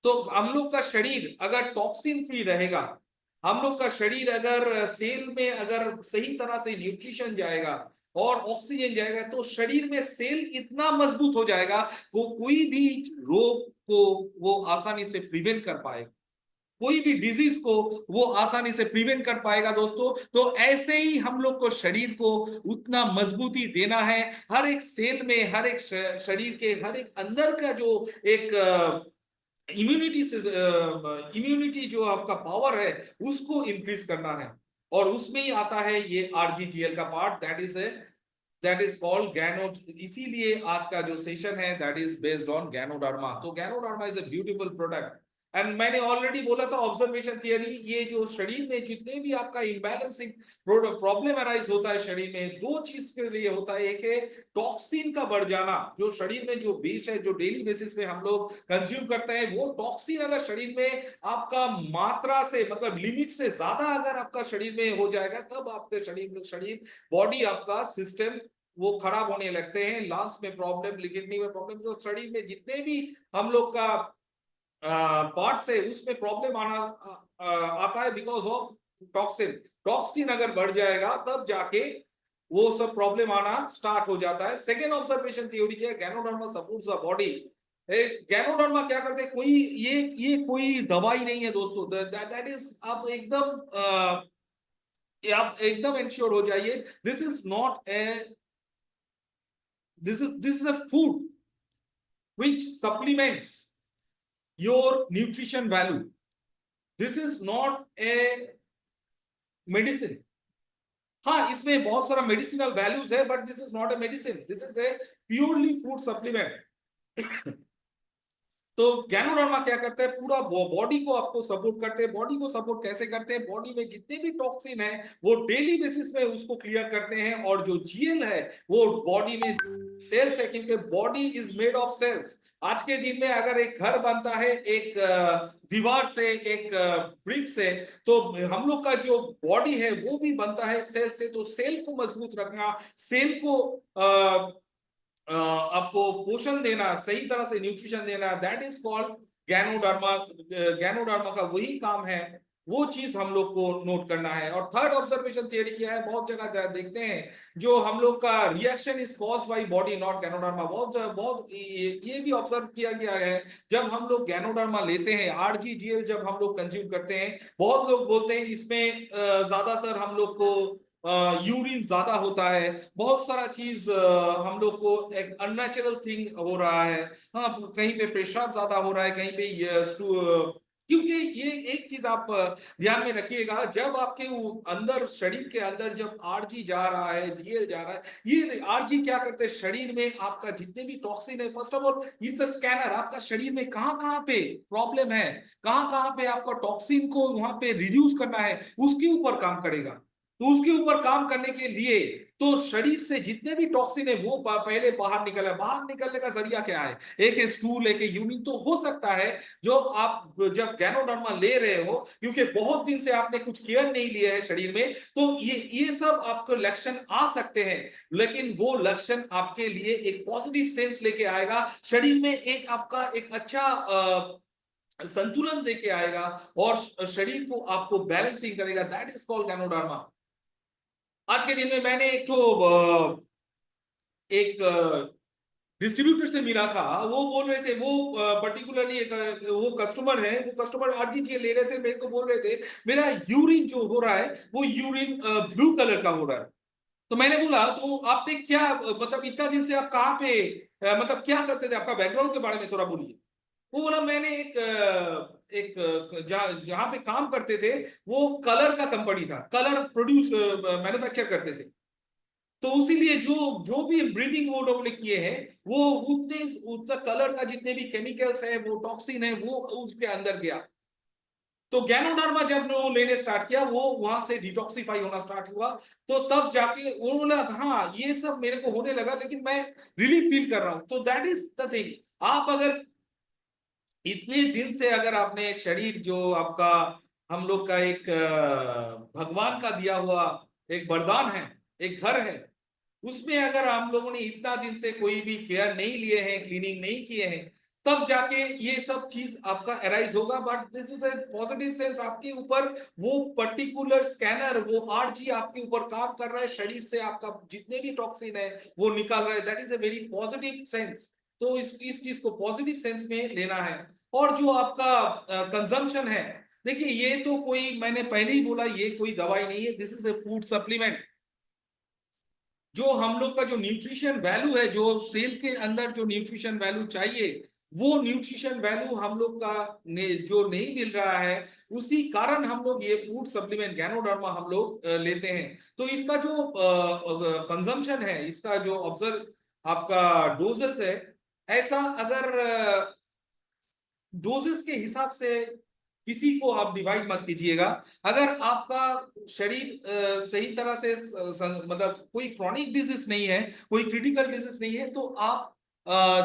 तो हम लोग का शरीर अगर टॉक्सिन फ्री रहेगा, हम लोग का शरीर अगर सेल में अगर सही तरह से न्यूट्रिशन जाएगा और ऑक्सीजन जाएगा, तो शरीर में सेल इतना मजबूत हो जाएगा, वो कोई भी रोग को वो आसानी से प्रिवेंट कर पाएगा, कोई भी डिजीज को वो आसानी से प्रिवेंट कर पाएगा दोस्तों। तो ऐसे ही हम लोग को शरीर को उतना मजबूती देना है, हर एक सेल में, हर एक शरीर के हर एक अंदर का जो एक इम्यूनिटी जो आपका पावर है, उसको इंक्रीज करना है, और उसमें ही आता है ये आरजीजीएल का part, that is that is called gano. इसीलिए आज का जो सेशन है that is based on ganoderma. तो ganoderma is a beautiful product. And मैंने ऑलरेडी बोला था ऑब्जर्वेशन थियरी, ये जो शरीर में जितने भी आपका इम्बैलेंसिंग प्रॉब्लम अराइज होता है शरीर में, दो चीज के लिए होता है। एक है टॉक्सिन का बढ़ जाना, जो शरीर में जो विष है जो डेली बेसिस पे हम लोग कंज्यूम करते हैं, वो टॉक्सिन अगर शरीर में आपका मात्रा से मतलब लिमिट से ज्यादा अगर आपका शरीर में हो जाएगा, तब आपके शरीर बॉडी आपका सिस्टम वो खराब होने लगते हैं। लंग्स में प्रॉब्लम, किडनी में प्रॉब्लम, तो शरीर में जितने भी हम लोग का पार्ट्स है उसमें प्रॉब्लम आता है बिकॉज ऑफ टॉक्सिन। टॉक्सिन अगर बढ़ जाएगा तब जाके वो सब प्रॉब्लम आना स्टार्ट हो जाता है। सेकेंड ऑब्जर्वेशन थ्योरी क्या है, ganoderma supports the body. Ganoderma क्या करते हैं, कोई ये कोई दवाई नहीं है दोस्तों। दैट इज आप एकदम इंश्योर हो जाइए, this is not A this is a food which supplements your nutrition value. This is not a medicine. हाँ, इसमें बहुत सारा मेडिसिनल वैल्यूज है, but this is not a medicine, this is a purely food supplement. तो ganoderma क्या करते हैं, पूरा बॉडी को आपको सपोर्ट करते हैं। बॉडी को सपोर्ट कैसे करते हैं, बॉडी में जितने भी टॉक्सिन है वो डेली बेसिस में उसको क्लियर करते हैं। और जो जीएल है वो बॉडी में सेल्स है, क्योंकि body is made of cells. आज के दिन में अगर एक घर बनता है एक दीवार से, एक ब्रिक से, तो हम लोग का जो बॉडी है वो भी बनता है सेल से। तो सेल को मजबूत रखना, सेल को आपको पोषण देना, सही तरह से न्यूट्रिशन देना, that is called ganoderma. Ganoderma का वही काम है, वो चीज हम लोग को नोट करना है। और थर्ड ऑब्जर्वेशन थियरी क्या है, बहुत जगह देखते हैं जो हम लोग का reaction is caused by body not ganoderma. बहुत ये भी ऑब्जर्व किया गया है, जब हम लोग गैनोडर्मा लेते हैं, आरजीजीएल जब हम लोग कंज्यूम करते हैं, बहुत लोग बोलते हैं इसमें ज्यादातर हम लोग को यूरिन ज्यादा होता है, बहुत सारा चीज हम लोग को एक अननेचुरल थिंग हो रहा है। हाँ, कहीं पे पेशाब ज्यादा हो रहा है, कहीं पे क्योंकि ये एक चीज आप ध्यान में रखिएगा, जब आपके अंदर शरीर के अंदर जब आरजी जा रहा है, जीएल जा रहा है, ये आरजी क्या करते हैं, शरीर में आपका जितने भी टॉक्सिन है, first of all it's a scanner. आपका शरीर में कहां कहां पे प्रॉब्लम है, कहां कहां पे आपका टॉक्सिन को वहां पे रिड्यूस करना है, उसके ऊपर काम करेगा। तो उसके ऊपर काम करने के लिए तो शरीर से जितने भी टॉक्सिन है वो पहले बाहर निकले। बाहर निकलने का जरिया क्या है, एक है स्टूल, एक है यूरिन। तो हो सकता है जो आप जब गैनोडर्मा ले रहे हो, क्योंकि बहुत दिन से आपने कुछ केयर नहीं लिया है शरीर में, तो ये सब आपको लक्षण आ सकते हैं। लेकिन वो लक्षण आपके लिए एक पॉजिटिव सेंस लेके आएगा, शरीर में एक आपका एक अच्छा संतुलन देके आएगा और शरीर को आपको बैलेंसिंग करेगा। That is called ganoderma. आज के दिन में मैंने एक डिस्ट्रीब्यूटर से मिला था, वो बोल रहे थे, वो पर्टिकुलरली एक वो कस्टमर है, वो कस्टमर आरजीजीएल ले रहे थे, मेरे को बोल रहे थे मेरा यूरिन जो हो रहा है वो यूरिन ब्लू कलर का हो रहा है। तो मैंने बोला तो आपने क्या मतलब इतना दिन से आप कहाँ पे मतलब क्या करते थे, आपका बैकग्राउंड के बारे में थोड़ा बोलिए। वो बोला मैंने एक जहां पे काम करते थे, वो कलर का कंपनी था, कलर प्रोड्यूस मैन्युफैक्चर करते थे। तो उसीलिए जो जो भी ब्रीदिंग वो लोगों ने किए हैं, वो उतना कलर का जितने भी केमिकल्स है, वो टॉक्सिन है, वो उनके अंदर गया। तो गैनोडर्मा जब वो लेने स्टार्ट किया, वो वहां से डिटॉक्सिफाई होना स्टार्ट हुआ। तो तब जाके वो बोला हाँ ये सब मेरे को होने लगा, लेकिन मैं रिलीफ फील कर रहा हूं। तो दैट इज द थिंग। आप अगर इतने दिन से अगर आपने शरीर जो आपका हम लोग का एक भगवान का दिया हुआ एक वरदान है, एक घर है, उसमें अगर हम लोगों ने इतना दिन से कोई भी केयर नहीं लिए हैं, क्लीनिंग नहीं किए हैं, तब जाके ये सब चीज आपका अराइज होगा। But this is A positive sense, आपके ऊपर वो पर्टिकुलर स्कैनर, वो आरजी आपके ऊपर काम कर रहा है, शरीर से आपका जितने भी टॉक्सिन है वो निकाल रहा है। That is a very positive sense. तो इस चीज को पॉजिटिव सेंस में लेना है। और जो आपका कंजम्पशन है, देखिए ये तो कोई, मैंने पहले ही बोला, ये कोई दवाई नहीं है, this is A food supplement. जो हम लोग का जो न्यूट्रिशन वैल्यू है, जो सेल के अंदर जो न्यूट्रिशन वैल्यू चाहिए, वो न्यूट्रिशन वैल्यू हम लोग का जो नहीं मिल रहा है, उसी कारण हम लोग ये फूड सप्लीमेंट गैनोडर्मा हम लोग लेते हैं। तो इसका जो कंजम्पशन है, इसका जो ऑब्जर्व आपका डोजेस है, ऐसा अगर डोजेस के हिसाब से किसी को आप डिवाइड मत कीजिएगा। अगर आपका शरीर सही तरह से मतलब कोई क्रॉनिक डिजीज नहीं है, कोई क्रिटिकल डिजीज नहीं है, तो आप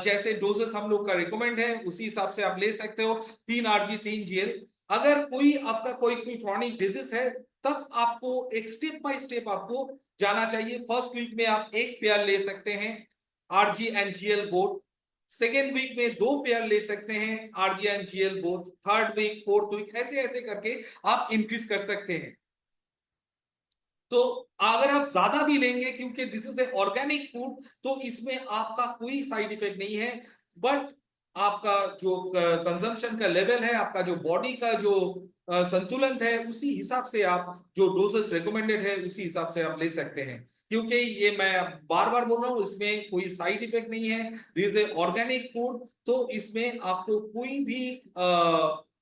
जैसे डोजेस हम लोग का रिकमेंड है उसी हिसाब से आप ले सकते हो, 3 RG 3 GL। अगर कोई आपका कोई क्रॉनिक डिजीज है, तब आपको एक स्टेप बाय स्टेप आपको जाना चाहिए। फर्स्ट वीक में आप 1 पेयर ले सकते हैं RG and GL both, second week में 2 पेयर ले सकते हैं RG and GL both, third week, fourth week, ऐसे ऐसे करके आप इंक्रीज कर सकते हैं। तो अगर आप ज्यादा भी लेंगे, क्योंकि this is A organic food, तो इसमें आपका कोई साइड इफेक्ट नहीं है, बट आपका जो कंजम्पशन का लेवल है, आपका जो बॉडी का जो संतुलन है, उसी हिसाब से आप जो डोजेस रिकमेंडेड है उसी हिसाब से आप ले सकते हैं। क्योंकि ये मैं बार बार बोल रहा हूँ, इसमें कोई साइड इफेक्ट नहीं है, this is A organic food, तो इसमें आपको कोई भी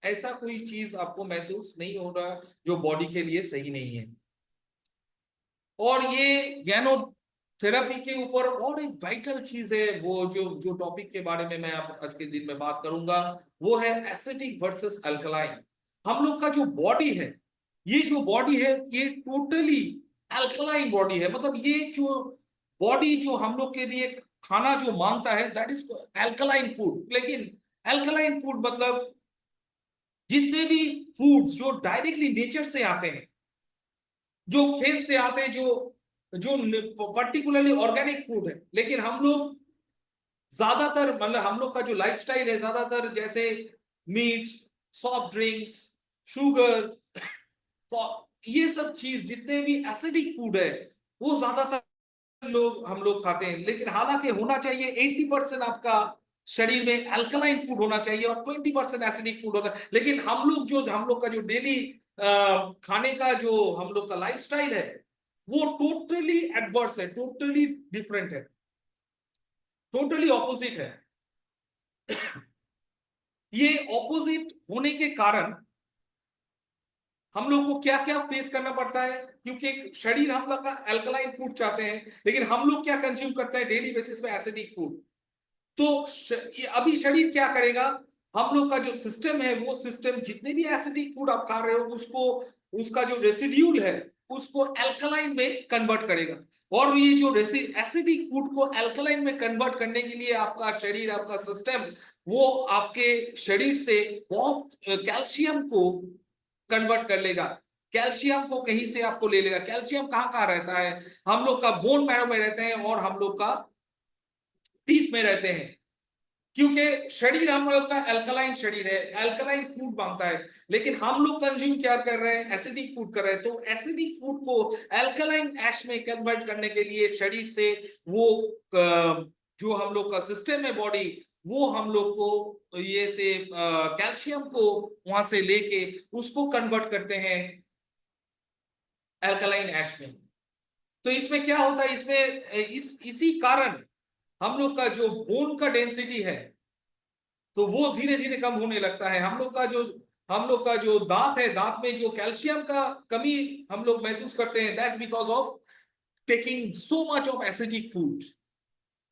ऐसा कोई चीज आपको महसूस नहीं हो रहा जो बॉडी के लिए सही नहीं है। और ये गैनो थेरेपी के ऊपर और एक वाइटल चीज है, वो जो टॉपिक के बारे में मैं आज के दिन में बात करूंगा, वो है एसिडिक वर्सेस अल्कलाइन। हम लोग का जो बॉडी है, ये जो बॉडी है, ये टोटली अल्कलाइन बॉडी है। मतलब ये जो बॉडी जो हम लोग के लिए खाना जो मांगता है, दैट इज अल्कलाइन फूड। लेकिन अल्कलाइन फूड मतलब जितने भी फूड्स जो डायरेक्टली नेचर से आते हैं, जो खेत से आते हैं, जो पर्टिकुलरली ऑर्गेनिक फूड है, लेकिन हम लोग ज्यादातर मतलब हम लोग का जो लाइफस्टाइल है, ज्यादातर जैसे मीट, सॉफ्ट ड्रिंक्स, शुगर, तो ये सब चीज जितने भी एसिडिक फूड है, वो ज्यादातर हम लोग खाते हैं। लेकिन हालांकि होना चाहिए 80% आपका शरीर में अल्कलाइन फूड होना चाहिए और 20% एसिडिक फूड होता है। लेकिन हम लोग का जो डेली खाने का जो हम लोग का लाइफस्टाइल है, वो टोटली एडवर्स है, टोटली डिफरेंट है, टोटली ऑपोजिट है। ये ऑपोजिट होने के कारण हम लोग को क्या क्या फेस करना पड़ता है, क्योंकि शरीर हम लोग का अल्कलाइन फूड चाहते हैं, लेकिन हम लोग क्या कंज्यूम करते हैं डेली बेसिस पे, एसिडिक फूड। तो अभी शरीर क्या करेगा, हम लोग का जो सिस्टम है, वो सिस्टम जितने भी एसिडिक फूड आप खा रहे हो, उसको उसका जो रेसिड्यूल है उसको अल्कलाइन में कन्वर्ट करेगा। और ये जो एसिडिक फूड को अल्कलाइन में कन्वर्ट करने के लिए आपका शरीर, आपका सिस्टम, वो आपके शरीर से बहुत कैल्शियम को कन्वर्ट कर लेगा। कैल्शियम को कहीं से आपको ले लेगा। कैल्शियम कहाँ कहाँ रहता है, हम लोग का बोन मैरो में रहते हैं और हम लोग का टीथ में रहते हैं। क्योंकि शरीर हम लोग का अल्कलाइन शरीर है, अल्कलाइन फूड मांगता है, लेकिन हम लोग कंज्यूम क्या कर रहे हैं, एसिडिक फूड कर रहे हैं। तो एसिडिक फूड को अल्कलाइन ऐश में कन्वर्ट करने के लिए शरीर से वो जो हम लोग का सिस्टम है बॉडी, वो हम लोग को ये से कैल्शियम को वहां से लेके उसको कन्वर्ट करते हैं अल्कलाइन ऐश में। तो इसमें क्या होता है, इसमें इसी कारण हम लोग का जो बोन का डेंसिटी है, तो वो धीरे धीरे कम होने लगता है। हम लोग का जो दांत है, दांत में जो कैल्शियम का कमी हम लोग महसूस करते हैं, that's because of taking so much of acidic food.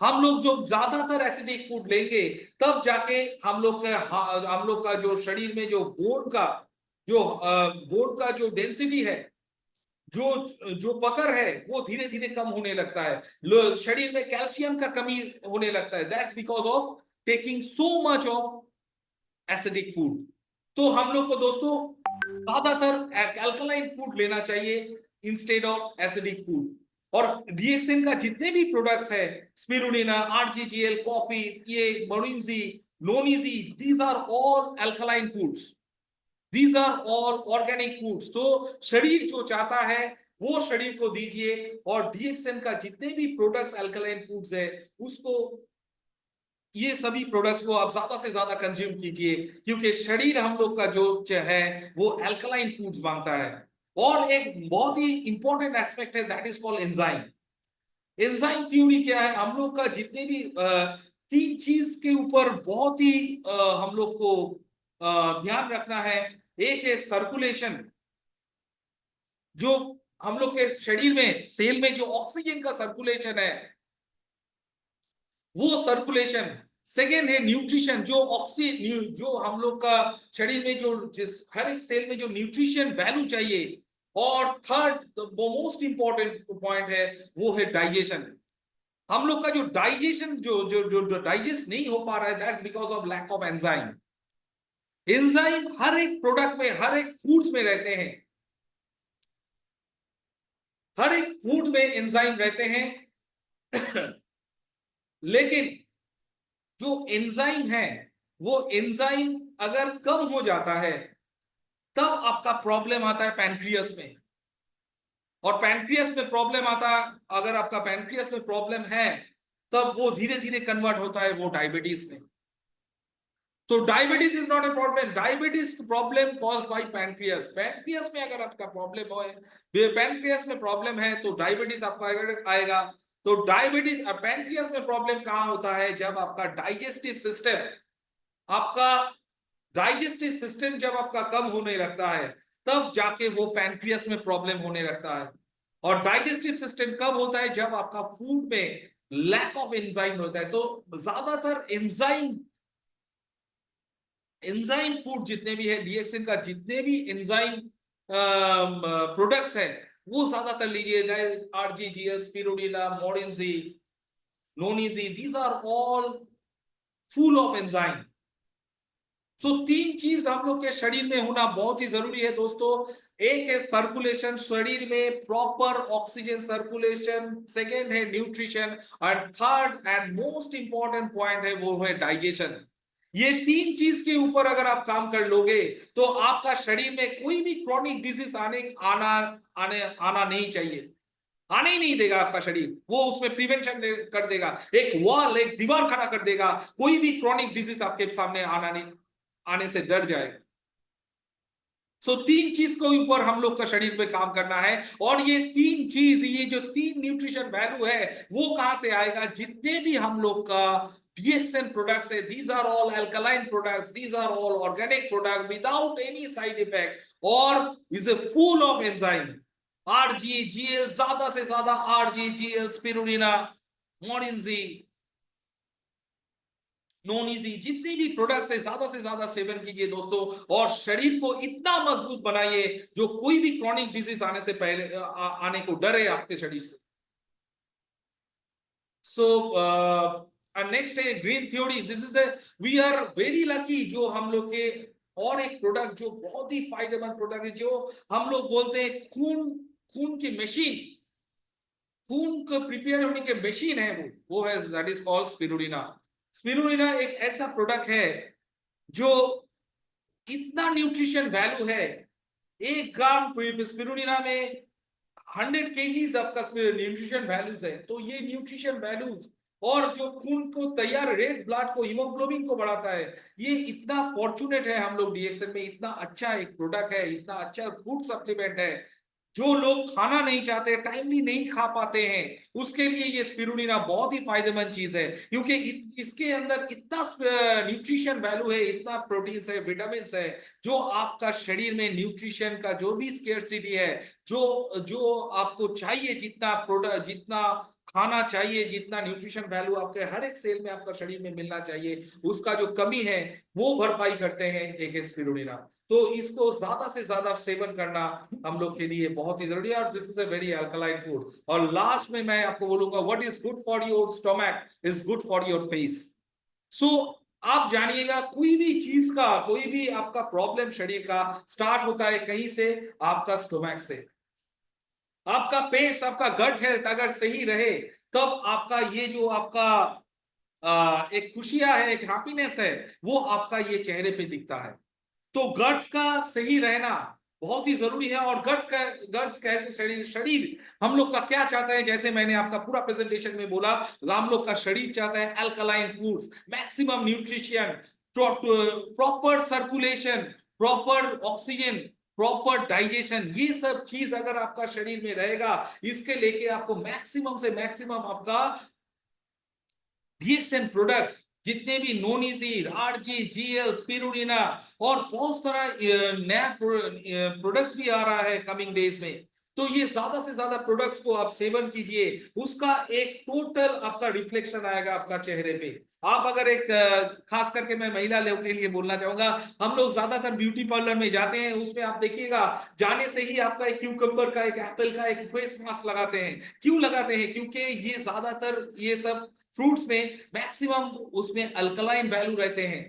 हम लोग जो ज्यादातर एसिडिक फूड लेंगे, तब जाके हम लोग का जो शरीर में जो बोन का जो डेंसिटी है, जो जो पकड़ है, वो धीरे धीरे कम होने लगता है। शरीर में कैल्शियम का कमी होने लगता है, that's because of taking so much of acidic food. तो हम लोग को दोस्तों ज्यादातर अल्कलाइन फूड लेना चाहिए इंस्टेड ऑफ एसिडिक फूड। और डीएक्सएन का जितने भी प्रोडक्ट्स है, स्पिरुलिना, आरजीजीएल, कॉफी, ये Morinzhi, Nonizhi, these are all alkaline foods, these are all organic foods. तो शरीर जो चाहता है वो शरीर को दीजिए। और डीएक्सएन का जितने भी प्रोडक्ट्स अल्कलाइन फूड्स है, उसको, ये सभी प्रोडक्ट्स को आप ज्यादा से ज्यादा कंज्यूम कीजिए, क्योंकि शरीर हम लोग का जो है वो अल्कलाइन फूड्स मांगता है। और एक बहुत ही इंपॉर्टेंट एस्पेक्ट है, that is called enzyme. Enzyme theory क्या है, हम लोग का जितने भी तीन चीज के ऊपर बहुत ही हम लोग को ध्यान रखना है। एक है सर्कुलेशन, जो हम लोग के शरीर में सेल में जो ऑक्सीजन का सर्कुलेशन है वो सर्कुलेशन। सेकेंड है न्यूट्रिशन, जो ऑक्सीजन जो हम लोग का शरीर में जो जिस हर एक सेल में जो न्यूट्रिशन वैल्यू चाहिए। और थर्ड मोस्ट इंपॉर्टेंट पॉइंट है वो है डाइजेशन। हम लोग का जो डाइजेशन जो जो जो डाइजेस्ट नहीं हो पा रहा है, that's because of lack of enzyme. Enzyme हर एक प्रोडक्ट में, हर एक फूड्स में रहते हैं, हर एक फूड में एंजाइम रहते हैं लेकिन जो एंजाइम है वो एंजाइम अगर कम हो जाता है तब आपका प्रॉब्लम आता है पैनक्रियस में। और पैनक्रियस में प्रॉब्लम आता, अगर आपका पैनक्रियस में प्रॉब्लम है तब वो धीरे धीरे कन्वर्ट होता है वो डायबिटीज में। तो diabetes is not a problem, diabetes problem caused by pancreas. Pancreas में अगर आपका प्रॉब्लम हो, पैनक्रियस में प्रॉब्लम है तो डायबिटीज आपका आएगा। तो डायबिटीज और पैनक्रियस में प्रॉब्लम कहां होता है, जब आपका डाइजेस्टिव सिस्टम, आपका डाइजेस्टिव सिस्टम जब आपका कम होने लगता है तब जाके वो पैनक्रियस में प्रॉब्लम होने लगता है। और डाइजेस्टिव सिस्टम कब होता है, जब आपका फूड में लैक ऑफ एंजाइम होता है। तो ज्यादातर एंजाइम फूड जितने भी है, डीएक्सिन का जितने भी एंजाइम प्रोडक्ट्स है वो ज्यादातर लीजिए, RGGL, spirulina, Morinzhi, Nonizhi, these are all full of enzyme. So तीन चीज हम लोग के शरीर में होना बहुत ही जरूरी है दोस्तों। एक है सर्कुलेशन, शरीर में प्रॉपर ऑक्सीजन सर्कुलेशन। सेकेंड है न्यूट्रिशन, और third and most important point है वो है डाइजेशन। ये तीन चीज के ऊपर अगर आप काम कर लोगे तो आपका शरीर में कोई भी क्रॉनिक डिजीज आना नहीं चाहिए, आने ही नहीं देगा आपका शरीर। वो उसमें प्रिवेंशन कर देगा, एक वॉल, एक दीवार खड़ा कर देगा, कोई भी क्रॉनिक डिजीज आपके सामने आने से डर जाएगा। सो तीन चीज के ऊपर हम लोग का शरीर पे काम करना है। और ये तीन चीज, ये जो तीन न्यूट्रिशन वैल्यू है वो कहां से आएगा, जितने भी हम लोग का DXN products है, these are all alkaline products, these are all organic products without any side effect or is a full of enzyme। RGGL, ज्यादा से ज्यादा RGGL, स्पिरुलिना, मोडिनजी, नोनिजी, जितने भी प्रोडक्ट्स है ज्यादा से ज्यादा सेवन कीजिए दोस्तों, और शरीर को इतना मजबूत बनाइए जो कोई भी क्रॉनिक डिजीज आने से पहले आने को डरे आपके शरीर से। सो नेक्स्ट है green theory. This is we are very lucky जो हम लोग के, और एक प्रोडक्ट जो बहुत ही फायदेमंद प्रोडक्ट है, जो हम लोग बोलते हैं खून की मशीन, खून को प्रिपेयर होने के मशीन है वो है, that is called spirulina. Spirulina एक ऐसा प्रोडक्ट है जो इतना न्यूट्रिशन वैल्यू है। 1 ग्राम स्पिरुलिना में 100 kgs आपका न्यूट्रिशन वैल्यूज है। तो ये न्यूट्रिशन वैल्यूज और जो खून को तैयार, रेड ब्लड को, हीमोग्लोबिन को बढ़ाता है, ये इतना फॉर्चुनेट है हम लोग डीएक्सएन में। इतना अच्छा एक प्रोडक्ट है, इतना अच्छा फूड सप्लीमेंट है। जो लोग खाना नहीं चाहते, टाइमली नहीं खा पाते हैं, उसके लिए ये स्पिरुलिना बहुत ही फायदेमंद चीज है, क्योंकि इसके अंदर इतना न्यूट्रिशन वैल्यू है, इतना प्रोटीन्स है, विटामिन है, जो आपका शरीर में न्यूट्रिशन का जो भी स्केर्सिटी है, जो जो आपको चाहिए, जितना प्रोडक्ट, जितना खाना चाहिए, जितना न्यूट्रिशन वैल्यू आपके हर एक सेल में आपका शरीर में मिलना चाहिए, उसका जो कमी है वो भरपाई करते हैं एक स्पिरुलिना। तो इसको ज्यादा से ज्यादा सेवन करना हम लोग के लिए बहुत ही जरूरी है। और this is a very alkaline food. और लास्ट में मैं आपको बोलूंगा, what is good for your stomach is good for your face. So आप जानिएगा, कोई भी चीज का, कोई भी आपका प्रॉब्लम शरीर का स्टार्ट होता है कहीं से, आपका स्टमक से। आपका पेट, आपका गट हेल्थ अगर सही रहे तब आपका ये जो आपका एक खुशियां है, एक हैप्पीनेस है, वो आपका ये चेहरे पे दिखता है। तो गट्स का सही रहना बहुत ही जरूरी है। और गट्स कैसे, शरीर हम लोग का क्या चाहता है, जैसे मैंने आपका पूरा प्रेजेंटेशन में बोला, हम लोग का शरीर चाहता है alkaline foods, maximum nutrition, proper circulation, proper oxygen, proper digestion. ये सब चीज अगर आपका शरीर में रहेगा, इसके लेके आपको मैक्सिमम से मैक्सिमम आपका DXN प्रोडक्ट्स जितने भी नोनिजीर, आरजी, जीएल, स्पिरुलिना और बहुत सारा नया प्रोडक्ट्स भी आ रहा है कमिंग डेज में। तो ये ज्यादा से ज्यादा प्रोडक्ट्स को आप सेवन कीजिए, उसका एक टोटल आपका रिफ्लेक्शन आएगा आपका चेहरे पे। आप अगर एक खास करके मैं महिला लोगों के लिए बोलना चाहूंगा, हम लोग ज्यादातर ब्यूटी पार्लर में जाते हैं, उसमें आप देखिएगा जाने से ही आपका एक क्यूकम्बर का, एक एप्पल का एक फेस मास्क लगाते हैं। क्यों लगाते हैं? क्योंकि ये ज्यादातर ये सब फ्रूट्स में मैक्सिमम उसमें अल्कलाइन वैल्यू रहते हैं।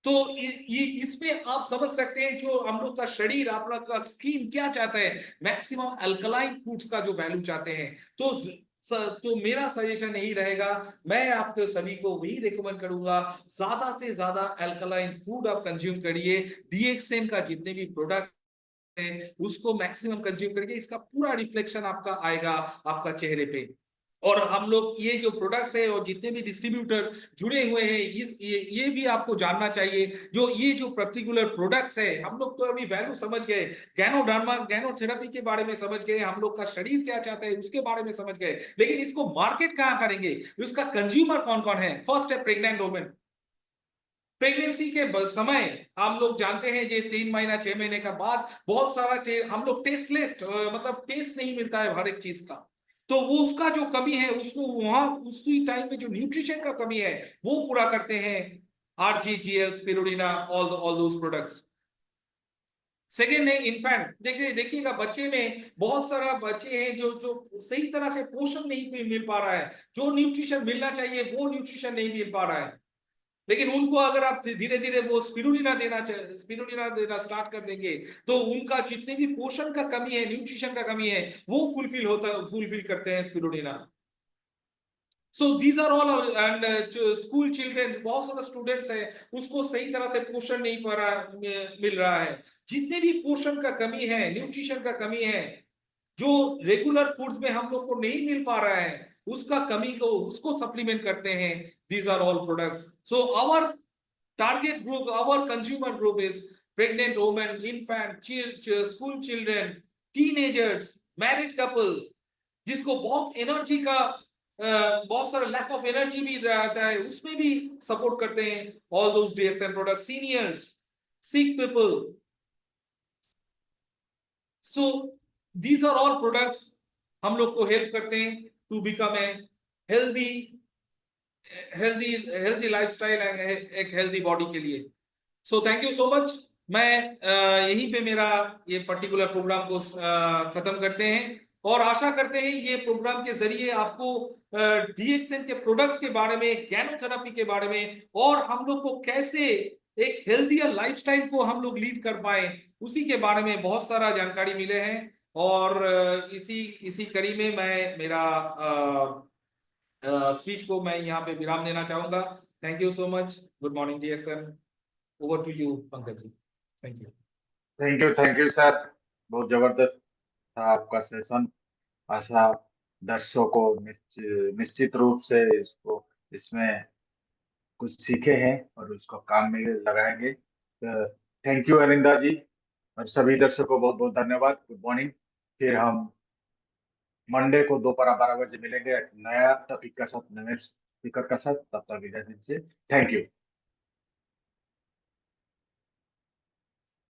तो ये इसमें आप समझ सकते हैं जो हम लोग का शरीर, आप लोग का स्किन क्या चाहता है, मैक्सिमम अल्कलाइन फूड्स का जो वैल्यू चाहते हैं। तो मेरा सजेशन यही रहेगा, मैं आपको सभी को वही रिकमेंड करूंगा, ज्यादा से ज्यादा अल्कलाइन फूड आप कंज्यूम करिए। डीएक्सएन का जितने भी प्रोडक्ट है उसको मैक्सिमम कंज्यूम करिए, इसका पूरा रिफ्लेक्शन आपका आएगा आपका चेहरे पे। और हम लोग ये जो प्रोडक्ट्स है और जितने भी डिस्ट्रीब्यूटर जुड़े हुए हैं, ये भी आपको जानना चाहिए, जो ये जो पर्टिकुलर प्रोडक्ट्स है, हम लोग तो अभी वैल्यू समझ गए, गैनोडर्मा गैनोथेरेपी के बारे में समझ गए, हम लोग का शरीर क्या चाहता है उसके बारे में समझ गए, लेकिन इसको मार्केट कहाँ करेंगे, उसका कंज्यूमर कौन कौन है? फर्स्ट है प्रेग्नेंट वुमेन। प्रेगनेंसी के समय हम लोग जानते हैं जे 3 महीना 6 महीने का बाद बहुत सारा हम लोग टेस्टलेस, मतलब टेस्ट नहीं मिलता है हर एक चीज का। तो वो उसका जो कमी है उसको वहां उसी टाइम में जो न्यूट्रिशन का कमी है वो पूरा करते हैं RG, GL, spirulina, all those products. Second है इन्फेंट। देखिएगा बच्चे में बहुत सारा बच्चे हैं जो जो सही तरह से पोषण नहीं मिल पा रहा है, जो न्यूट्रिशन मिलना चाहिए वो न्यूट्रिशन नहीं मिल पा रहा है। लेकिन उनको अगर आप धीरे धीरे वो स्पिरुलिना देना स्टार्ट कर देंगे तो उनका जितने भी पोषण का कमी है, न्यूट्रिशन का कमी है, वो फुलफिल करते हैं spirulina. So these are all. And school children, बहुत सारे स्टूडेंट्स हैं उसको सही तरह से पोषण नहीं मिल रहा है। जितने भी पोषण का कमी है, न्यूट्रिशन का कमी है, जो रेगुलर फूड्स में हम लोग को नहीं मिल पा रहा है, उसका कमी को उसको सप्लीमेंट करते हैं these are all products. So our target group, our consumer group is pregnant women, infant, school children, teenagers, married couple, जिसको बहुत एनर्जी का बहुत सारा लैक ऑफ एनर्जी भी रहता है, उसमें भी सपोर्ट करते हैं all those DXN products. Seniors, sick people, so these are all products हम लोग को हेल्प करते हैं to become a healthy healthy healthy lifestyle and एक हेल्दी बॉडी के लिए। So thank you so much. मैं यहीं पे मेरा ये पर्टिकुलर प्रोग्राम को खत्म करते हैं और आशा करते हैं ये प्रोग्राम के जरिए आपको डीएक्सएन के प्रोडक्ट्स के बारे में, गैनोथेरेपी के बारे में, और हम लोग को कैसे एक हेल्दियर लाइफस्टाइल को हम लोग लीड कर पाए उसी के बारे में बहुत सारा जानकारी मिले हैं। और इसी इसी कड़ी में मैं मेरा स्पीच को मैं यहाँ पे विराम देना चाहूंगा। Thank you so much. Good morning DXN. Over to you Pankaj ji. Thank you. Thank you sir, बहुत जबरदस्त था आपका सेशन। आशा दर्शकों को निश्चित रूप से इसमें कुछ सीखे हैं और उसको काम में लगाएंगे। थैंक यू अरिंदा जी, और सभी दर्शकों को बहुत बहुत धन्यवाद। Good morning. फिर हम मंडे को दोपहर 12 बजे मिलेंगे एक नया टॉपिक के साथ, नए स्पीकर के साथ। तब तक इजाजत दीजिए। Thank you.